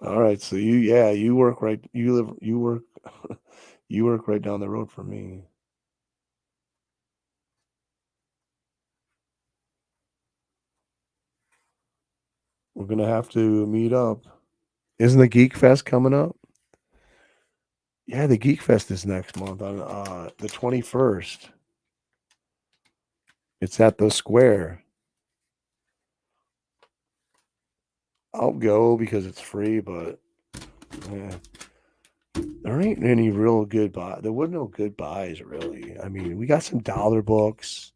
All right. So you work right. You work right down the road from me. We're going to have to meet up. Isn't the Geek Fest coming up? Yeah, the Geek Fest is next month on the 21st. It's at the Square. I'll go because it's free, but yeah, there ain't any real good buy. There wasn't no good buys, really. I mean, we got some dollar books,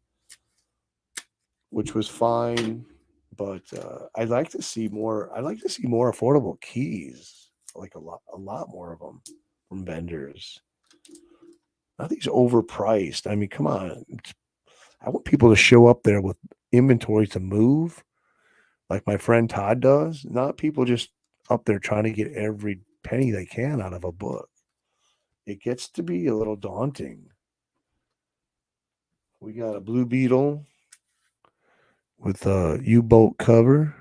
which was fine, but I'd like to see more. I'd like to see more affordable keys, like a lot more of them from vendors. Not these overpriced. I mean, come on. I want people to show up there with inventory to move, like my friend Todd does. Not people just up there trying to get every penny they can out of a book. It gets to be a little daunting. We got a Blue Beetle with a U-boat cover.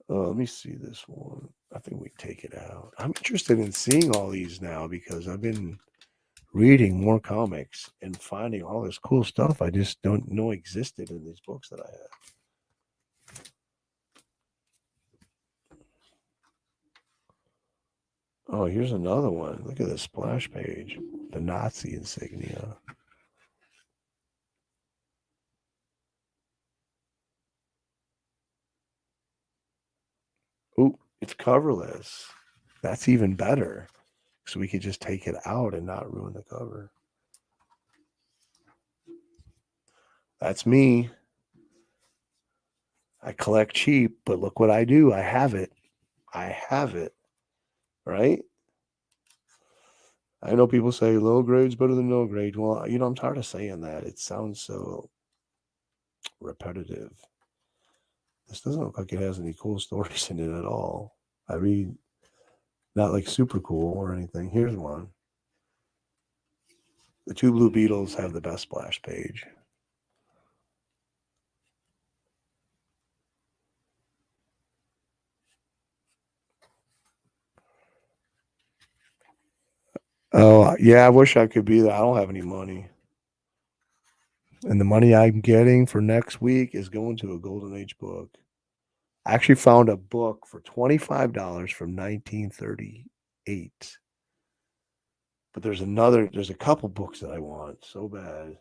Let me see this one. I think we take it out. I'm interested in seeing all these now because I've been reading more comics and finding all this cool stuff I just don't know existed in these books that I have. Oh, here's another one. Look at the splash page. The Nazi insignia. Oh, it's coverless. That's even better. So we could just take it out and not ruin the cover. That's me. I collect cheap, but look what I do. I have it. Right? I know people say low grade's better than no grade. Well, I'm tired of saying that. It sounds so repetitive. This doesn't look like it has any cool stories in it at all. I mean, not like super cool or anything. Here's one. The two Blue Beetles have the best splash page. Oh, yeah, I wish I could be there. I don't have any money. And the money I'm getting for next week is going to a Golden Age book. I actually found a book for $25 from 1938. But there's a couple books that I want so bad.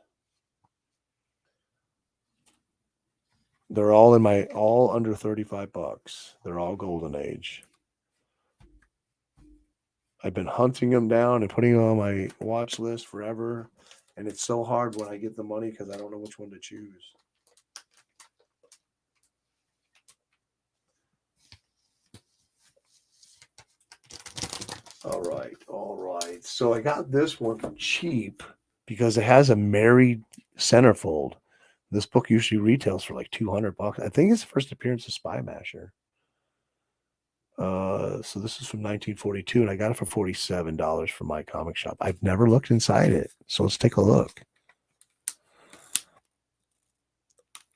They're all all under $35. They're all Golden Age. I've been hunting them down and putting them on my watch list forever. And it's so hard when I get the money because I don't know which one to choose. All right. So I got this one cheap because it has a married centerfold. This book usually retails for like $200. I think it's the first appearance of Spy Masher. So this is from 1942, and I got it for $47 from my comic shop. I've never looked inside it, so let's take a look.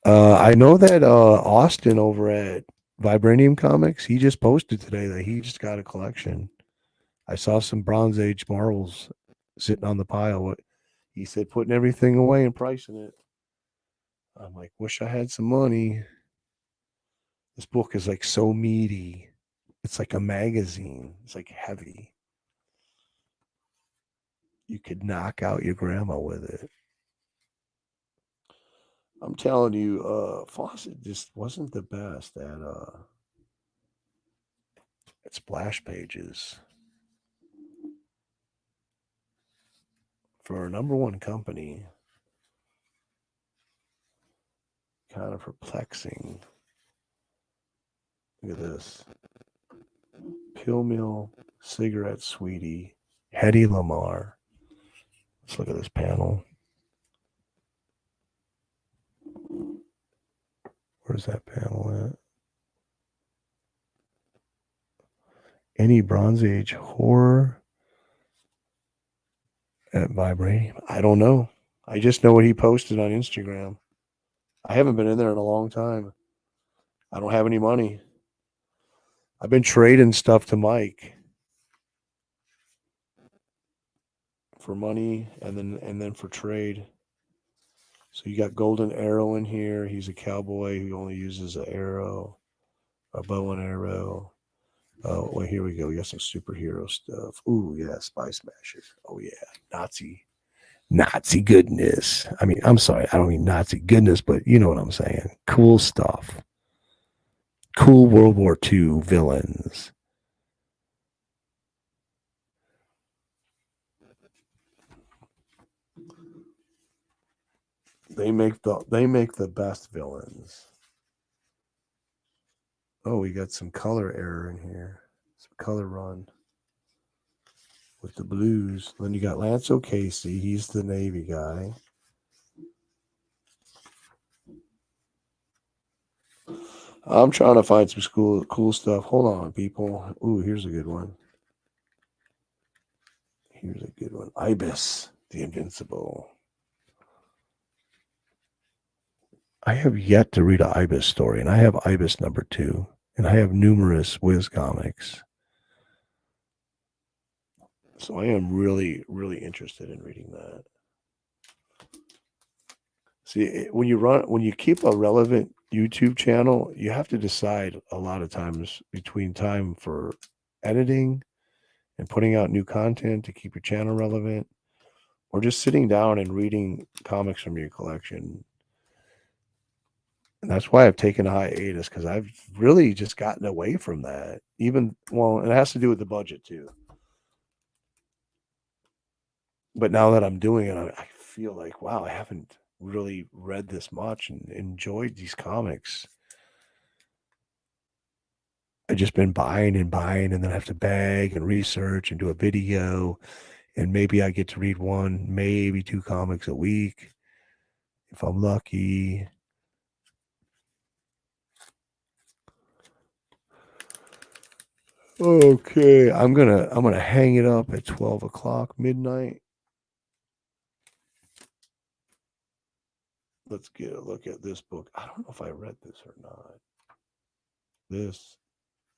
I know that Austin over at Vibranium Comics, he just posted today that he just got a collection. I saw some Bronze Age marbles sitting on the pile. He said putting everything away and pricing it. I'm like, wish I had some money. This book is like so meaty. It's like a magazine. It's like heavy. You could knock out your grandma with it. I'm telling you, Fawcett just wasn't the best at splash pages. For a number one company, kind of perplexing. Look at this. Pill Mill, Cigarette Sweetie, Hedy Lamarr. Let's look at this panel. Where's that panel at? Any Bronze Age horror at Vibranium? I don't know. I just know what he posted on Instagram. I haven't been in there in a long time. I don't have any money. I've been trading stuff to Mike for money and then for trade. So you got Golden Arrow in here. He's a cowboy who only uses an arrow, a bow and arrow. Oh, well, here we go. We got some superhero stuff. Ooh, yeah, Spy Smashers. Oh, yeah, Nazi goodness. I mean, I'm sorry, I don't mean Nazi goodness, but you know what I'm saying. Cool stuff. Cool World War II villains. They make the best villains. Oh, we got some color error in here. Some color run with the blues. Then you got Lance O'Casey. He's the Navy guy. I'm trying to find some cool stuff. Hold on, people. Ooh, here's a good one. Here's a good one. Ibis, the Invincible. I have yet to read an Ibis story, and I have Ibis #2, and I have numerous Wiz comics. So I am really, really interested in reading that. See, when you keep a relevant YouTube channel, you have to decide a lot of times between time for editing and putting out new content to keep your channel relevant, or just sitting down and reading comics from your collection. And that's why I've taken a hiatus, because I've really just gotten away from that. And it has to do with the budget too. But now that I'm doing it, I feel like, wow, I haven't really read this much and enjoyed these comics. I've just been buying, and then I have to bag and research and do a video. And maybe I get to read one, maybe 2 comics a week if I'm lucky. Okay, I'm gonna hang it up at 12 o'clock midnight. Let's get a look at this book. I don't know if I read this or not. This,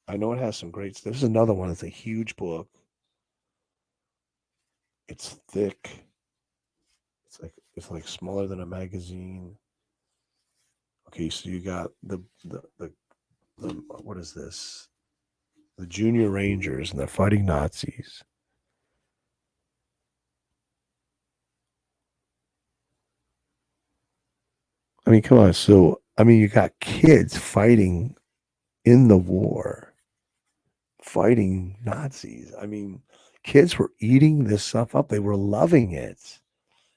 I know it has some great stuff. This is another one. It's a huge book. It's thick. It's like smaller than a magazine. Okay, so you got the what is this? The Junior Rangers, and they're fighting Nazis. I mean, come on. So, I mean, you got kids fighting in the war, fighting Nazis. I mean, kids were eating this stuff up. They were loving it.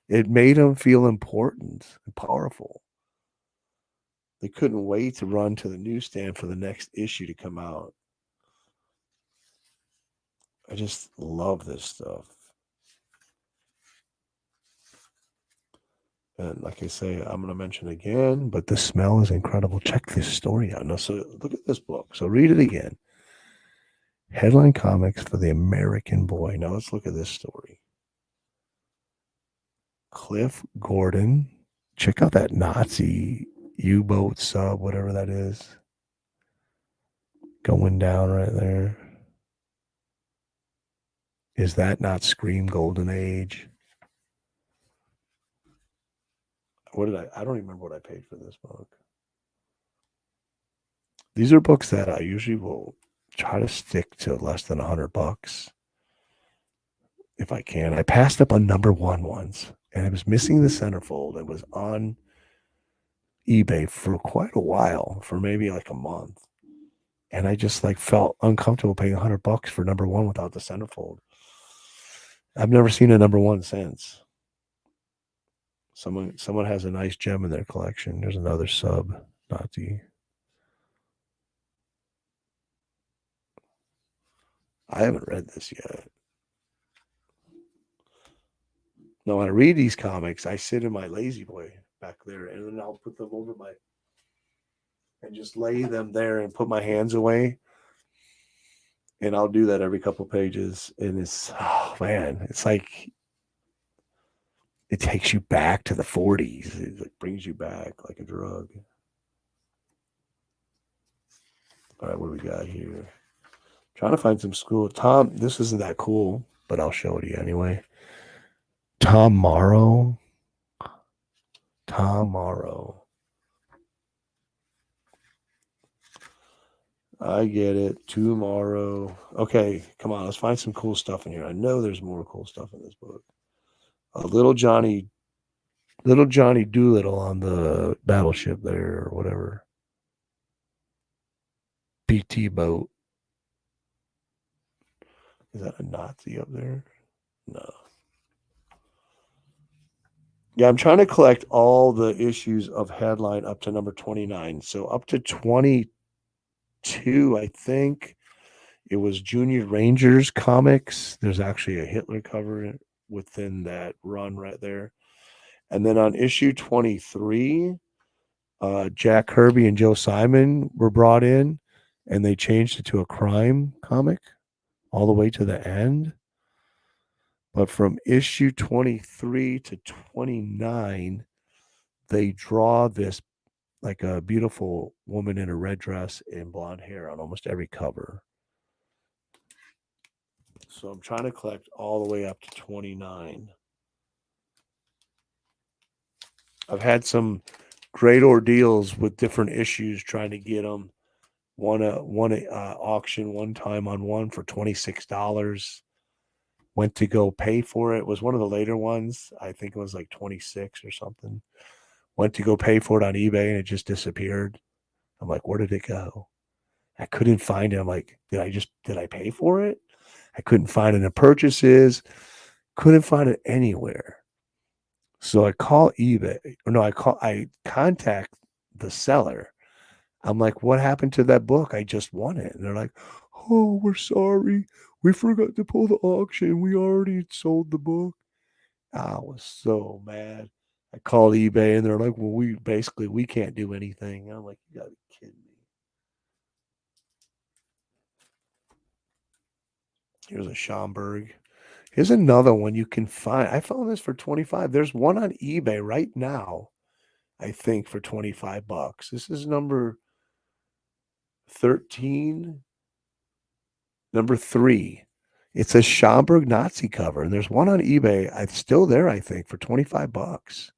It made them feel important and powerful. They couldn't wait to run to the newsstand for the next issue to come out. I just love this stuff. And like I say, I'm going to mention again, but the smell is incredible. Check this story out. Now, so look at this book. So read it again. Headline Comics for the American Boy. Now let's look at this story. Cliff Gordon. Check out that Nazi U-boat sub, whatever that is. Going down right there. Is that not Scream Golden Age? What did I don't even remember what I paid for this book. These are books that I usually will try to stick to less than $100 if I can. I passed up on number one once, and it was missing the centerfold. It was on eBay for quite a while, for maybe like a month. And I just like felt uncomfortable paying $100 for number one without the centerfold. I've never seen a number one since. Someone has a nice gem in their collection. There's another sub, Nazi. I haven't read this yet. Now, when I read these comics, I sit in my lazy boy back there, and then I'll put them over and just lay them there and put my hands away. And I'll do that every couple pages. And it's like it takes you back to the 40s. It like brings you back like a drug. All right, what do we got here? Trying to find some school. Tom, this isn't that cool, but I'll show it to you anyway. Tom Morrow. I get it. Tomorrow. Okay, come on. Let's find some cool stuff in here. I know there's more cool stuff in this book. Little Johnny Doolittle on the battleship there or whatever. PT boat. Is that a Nazi up there? No. Yeah, I'm trying to collect all the issues of Headline up to number 29. So up to 22, I think, it was Junior Rangers comics. There's actually a Hitler cover within that run right there. And then on issue 23, Jack Kirby and Joe Simon were brought in, and they changed it to a crime comic all the way to the end. But from issue 23 to 29, they draw this like a beautiful woman in a red dress and blonde hair on almost every cover. So I'm trying to collect all the way up to 29. I've had some great ordeals with different issues trying to get them. Won a auction one time on one for $26. Went to go pay for it. It was one of the later ones. I think it was like 26 or something. Went to go pay for it on eBay and it just disappeared. I'm like, where did it go? I couldn't find it. I'm like, did I pay for it? I couldn't find it in purchases. Couldn't find it anywhere. So I call eBay. Or no, I contact the seller. I'm like, what happened to that book? I just won it. And they're like, oh, we're sorry. We forgot to pull the auction. We already sold the book. I was so mad. I called eBay and they're like, well, we can't do anything. I'm like, you gotta be kidding me. Here's a Schomburg. Here's another one you can find. I found this for 25. There's one on eBay right now, I think, for 25 bucks. This is number 13, number 3. It's a Schomburg Nazi cover, and there's one on eBay. It's still there, I think, for 25 bucks.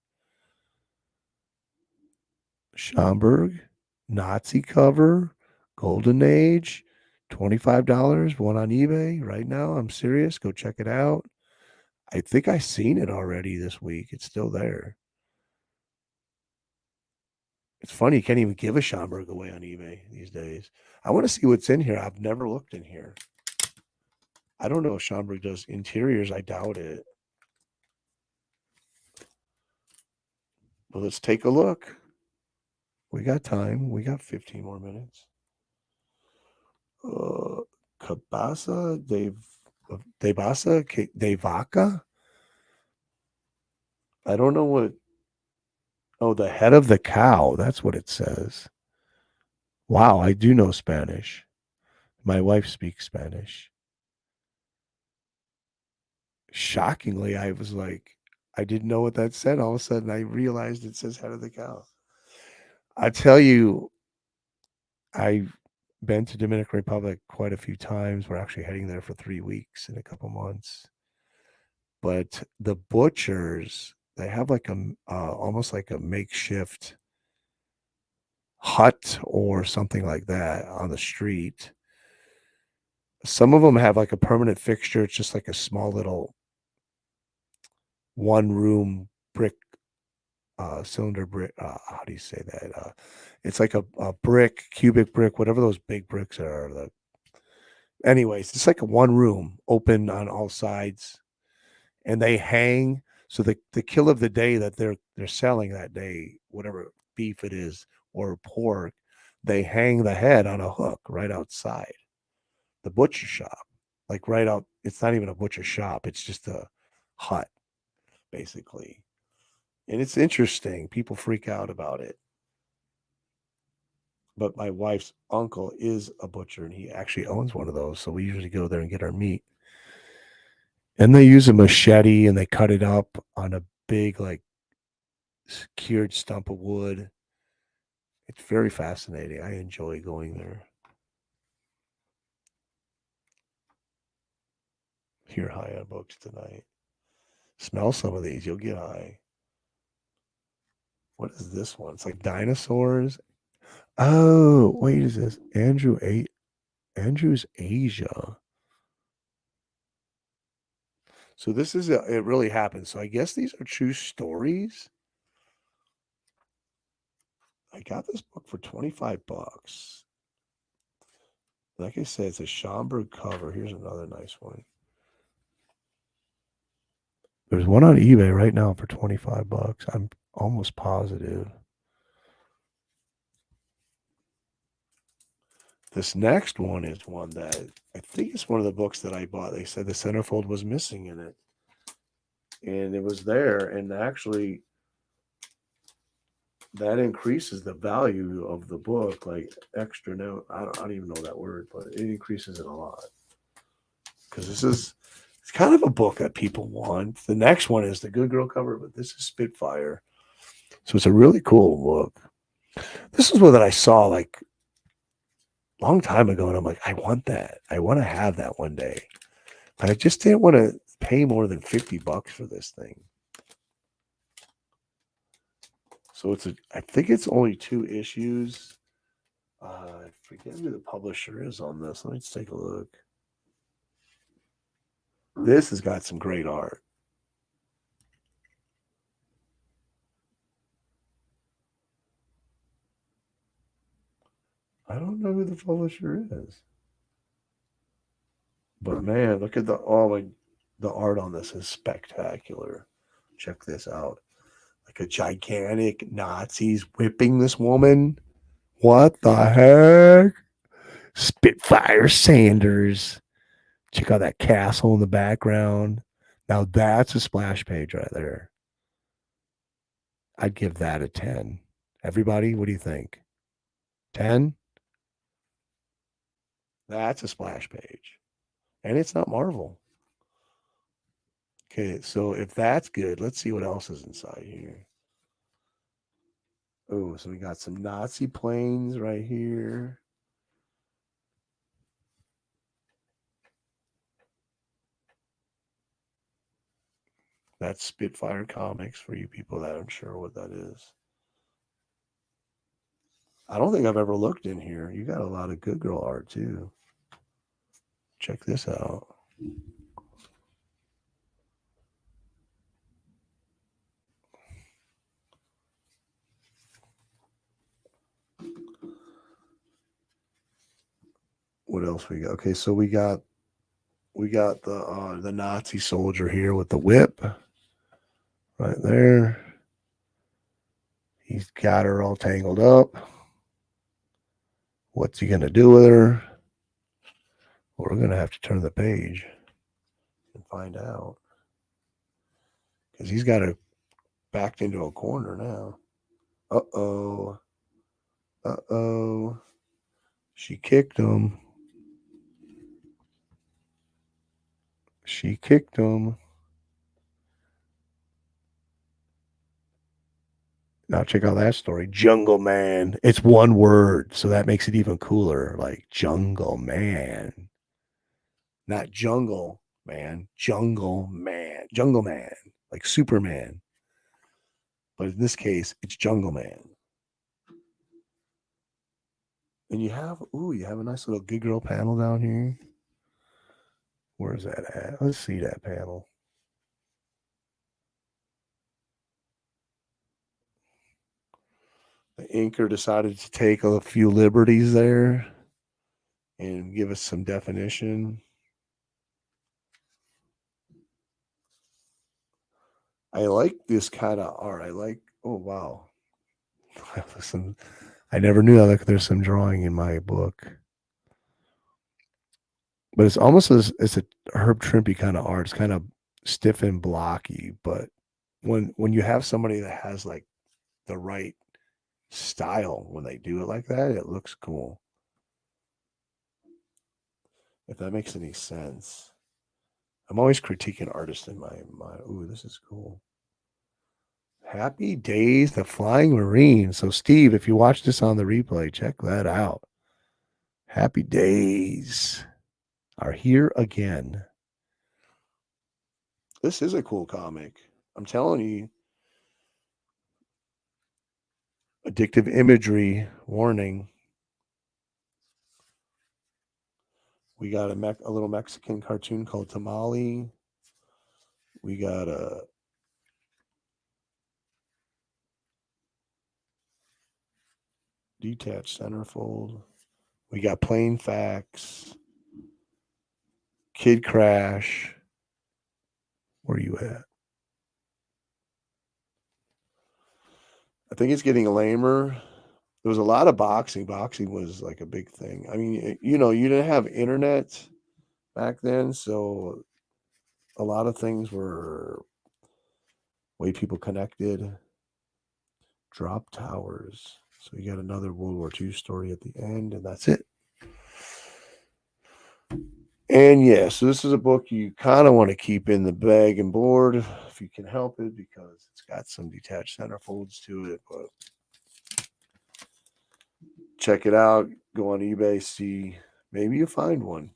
Schomburg Nazi cover, Golden Age, $25. One on eBay right now. I'm serious. Go check it out. I think I seen it already this week. It's still there. It's funny, you can't even give a Schomburg away on eBay these days. I want to see what's in here. I've never looked in here. I don't know if Schomburg does interiors. I doubt it. But let's take a look. We got time. We got 15 more minutes. Cabasa Devaka? I don't know what. Oh, the head of the cow. That's what it says. Wow, I do know Spanish. My wife speaks Spanish. Shockingly, I was like, I didn't know what that said. All of a sudden, I realized it says head of the cow. I tell you, I've been to Dominican Republic quite a few times. We're actually heading there for 3 weeks in a couple months. But the butchers, they have like almost like a makeshift hut or something like that on the street. Some of them have like a permanent fixture. It's just like a small little one room brick cylinder brick. How do you say that? It's like a brick, cubic brick, whatever those big bricks are. Anyways, it's like a one room open on all sides, and they hang. So the kill of the day that they're selling that day, whatever beef it is or pork, they hang the head on a hook right outside the butcher shop, like right out. It's not even a butcher shop; it's just a hut, basically. And it's interesting. People freak out about it. But my wife's uncle is a butcher, and he actually owns one of those. So we usually go there and get our meat. And they use a machete and they cut it up on a big, like, cured stump of wood. It's very fascinating. I enjoy going there. You're high on books tonight. Smell some of these. You'll get high. What is this one? It's like dinosaurs. Oh, wait, is this Andrew's Asia? So this is it really happened. So I guess these are true stories. I got this book for $25. Like I said, it's a Schomburg cover. Here's another nice one. There's one on eBay right now for $25. I'm almost positive. This next one is one that I think is one of the books that I bought. They said the centerfold was missing in it. And it was there. And actually, that increases the value of the book, like extra note. I don't even know that word, but it increases it a lot. Because it's kind of a book that people want. The next one is the Good Girl cover, but this is Spitfire. So it's a really cool book. This is one that I saw like a long time ago, and I'm like, I want that. I want to have that one day. But I just didn't want to pay more than $50 for this thing. So I think it's only 2 issues. I forget who the publisher is on this. Let me just take a look. This has got some great art. I don't know who the publisher is. But man, look at the art on this is spectacular. Check this out. Like a gigantic Nazis whipping this woman. What the heck? Spitfire Sanders. Check out that castle in the background. Now that's a splash page right there. I'd give that a 10. Everybody, what do you think? 10? That's a splash page. And it's not Marvel. Okay, so if that's good, let's see what else is inside here. Oh, so we got some Nazi planes right here. That's Spitfire Comics for you people that aren't sure what that is. I don't think I've ever looked in here. You got a lot of Good Girl art too. Check this out. What else we got? Okay, so we got the Nazi soldier here with the whip right there. He's got her all tangled up. What's he gonna do with her? We're gonna have to turn the page and find out, because he's got her backed into a corner now. Uh-oh. She kicked him. She kicked him. Now check out that story. Jungle Man. It's one word, so that makes it even cooler. Like Jungle Man. Not Jungle Man. Jungle Man. Jungle Man. Like Superman. But in this case, it's Jungle Man. And you have a nice little good girl panel down here. Where's that at? Let's see that panel. The inker decided to take a few liberties there and give us some definition. I like this kind of art. Oh, wow. Listen, I never knew that there's some drawing in my book. But it's almost it's a Herb Trimpe kind of art. It's kind of stiff and blocky. But when you have somebody that has like the right style when they do it like that, it looks cool. If that makes any sense. I'm always critiquing artists in my ooh, this is cool. Happy Days, the Flying Marine. So Steve, if you watch this on the replay, check that out. Happy Days are here again. This is a cool comic. I'm telling you. Addictive imagery warning. We got a little Mexican cartoon called Tamale. We got a detached centerfold. We got Plain Facts. Kid Crash. Where are you at? I think it's getting lamer. There was a lot of boxing. Boxing was like a big thing. I mean, you didn't have internet back then, so a lot of things were way people connected. Drop Towers. So you got another World War II story at the end, and that's it. And yeah, so this is a book you kind of want to keep in the bag and board if you can help it, because it's got some detached centerfolds to it. But check it out. Go on eBay, see. Maybe you find one.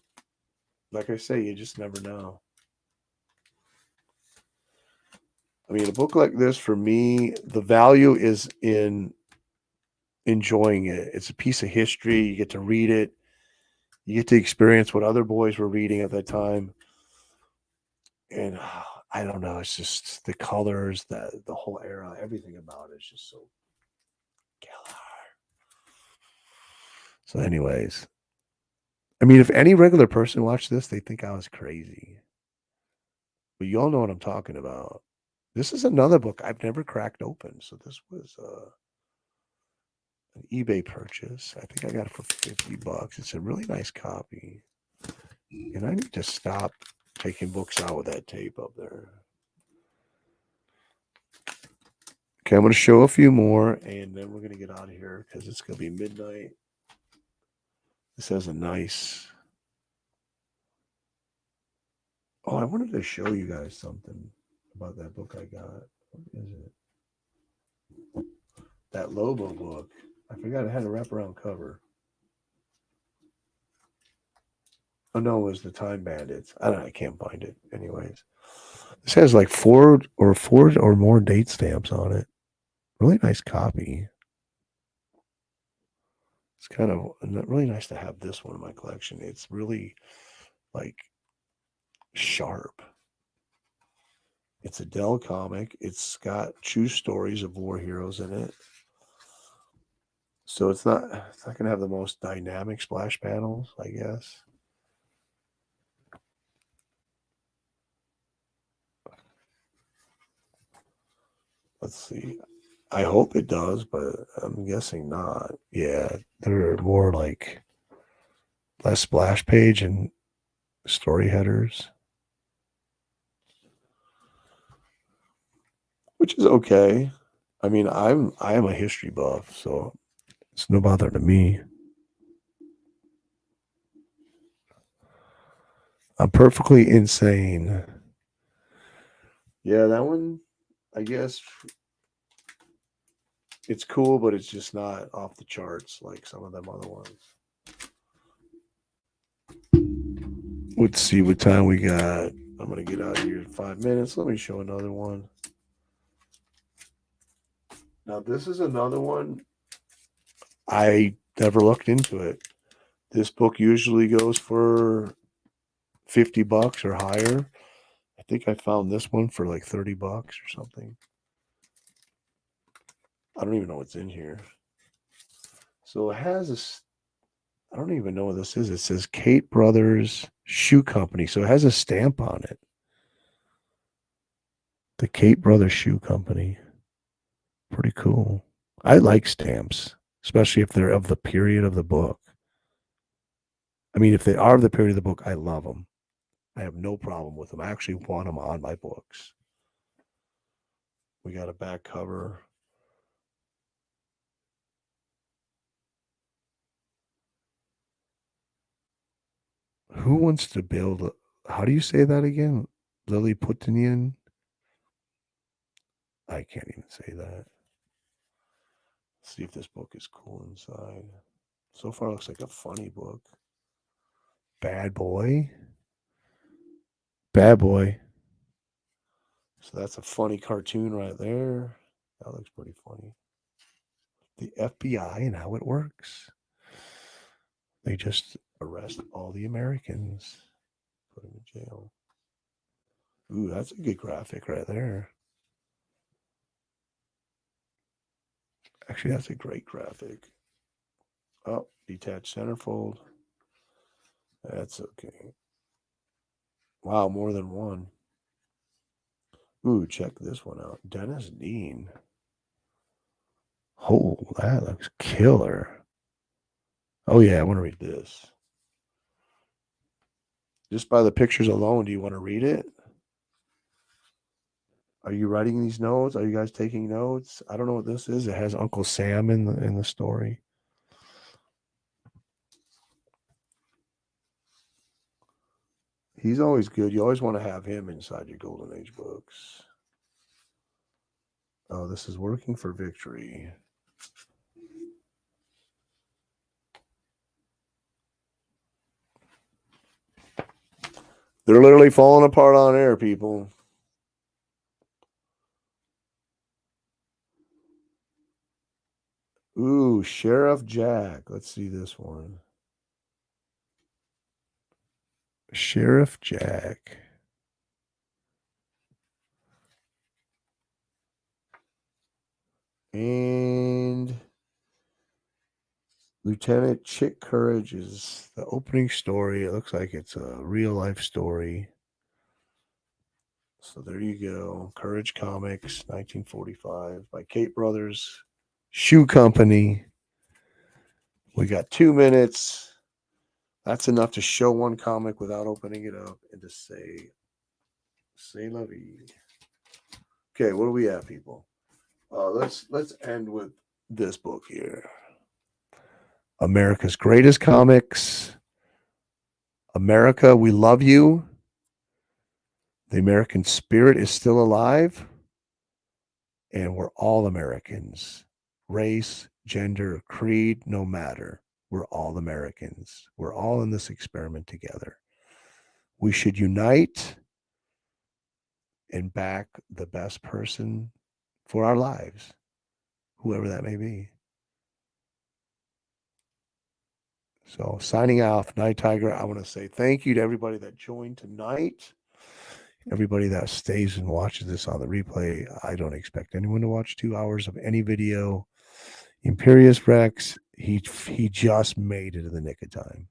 Like I say, you just never know. I mean, a book like this, for me, the value is in enjoying it. It's a piece of history. You get to read it. You get to experience what other boys were reading at that time. And I don't know. It's just the colors, the whole era, everything about it is just so killer. So anyways, I mean, if any regular person watched this, they think I was crazy. But you all know what I'm talking about. This is another book I've never cracked open. So this was an eBay purchase. I think I got it for $50. It's a really nice copy. And I need to stop taking books out with that tape up there. Okay, I'm going to show a few more, and then we're going to get out of here because it's going to be midnight. This has a nice... Oh, I wanted to show you guys something about that book I got. What is it? That Lobo book. I forgot it had a wraparound cover. Oh, no, it was the Time Bandits. I can't find it. Anyways. This has like four or more date stamps on it. Really nice copy. It's kind of really nice to have this one in my collection. It's really like sharp. It's a Dell comic. It's got true stories of war heroes in it. So it's not going to have the most dynamic splash panels, I guess. Let's see. I hope it does, but I'm guessing not. Yeah, they're more like less splash page and story headers, which is okay. I mean, I am a history buff, so it's no bother to me. I'm perfectly insane. Yeah, that one, I guess. It's cool, but it's just not off the charts like some of them other ones. Let's see what time we got. I'm going to get out of here in 5 minutes. Let me show another one. Now, this is another one. I never looked into it. This book usually goes for $50 or higher. I think I found this one for like $30 or something. I don't even know what's in here. So it has this. I don't even know what this is. It says Kate Brothers Shoe Company. So it has a stamp on it. The Kate Brothers Shoe Company. Pretty cool. I like stamps, especially if they're of the period of the book. I mean, if they are of the period of the book, I love them. I have no problem with them. I actually want them on my books. We got a back cover. Who wants to build? How do you say that again? Lily Putinian? I can't even say that. Let's see if this book is cool inside. So far, it looks like a funny book. Bad Boy. Bad Boy. So that's a funny cartoon right there. That looks pretty funny. The FBI and how it works. They just arrest all the Americans, put them in jail. Ooh, that's a good graphic right there. Actually, that's a great graphic. Oh, detached centerfold. That's okay. Wow, more than one. Ooh, check this one out. Dennis Dean. Oh, that looks killer. Oh, yeah, I want to read this. Just by the pictures alone, do you want to read it? Are you writing these notes? Are you guys taking notes? I don't know what this is. It has Uncle Sam in the story. He's always good. You always want to have him inside your Golden Age books. Oh, this is Working for Victory. They're literally falling apart on air, people. Ooh, Sheriff Jack. Let's see this one. Sheriff Jack. And Lieutenant Chick Courage is the opening story. It looks like it's a real life story. So there you go. Courage Comics, 1945 by Kate Brothers Shoe Company. We got 2 minutes. That's enough to show one comic without opening it up and to say la vie. Okay, what do we have, people? Let's end with this book here. America's Greatest Comics. America, we love you. The American spirit is still alive. And we're all Americans. Race, gender, creed, no matter. We're all Americans. We're all in this experiment together. We should unite and back the best person for our lives, whoever that may be. So signing off, Nighttiger, I want to say thank you to everybody that joined tonight. Everybody that stays and watches this on the replay. I don't expect anyone to watch 2 hours of any video. Imperious Rex, he just made it in the nick of time.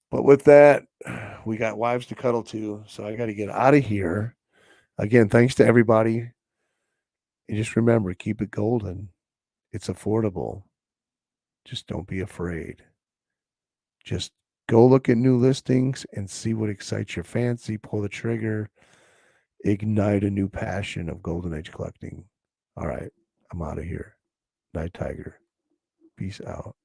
But with that, we got wives to cuddle to, so I got to get out of here. Again, thanks to everybody. And just remember, keep it golden. It's affordable. Just don't be afraid. Just go look at new listings and see what excites your fancy. Pull the trigger. Ignite a new passion of Golden Age collecting. All right, I'm out of here. Nighttiger. Peace out.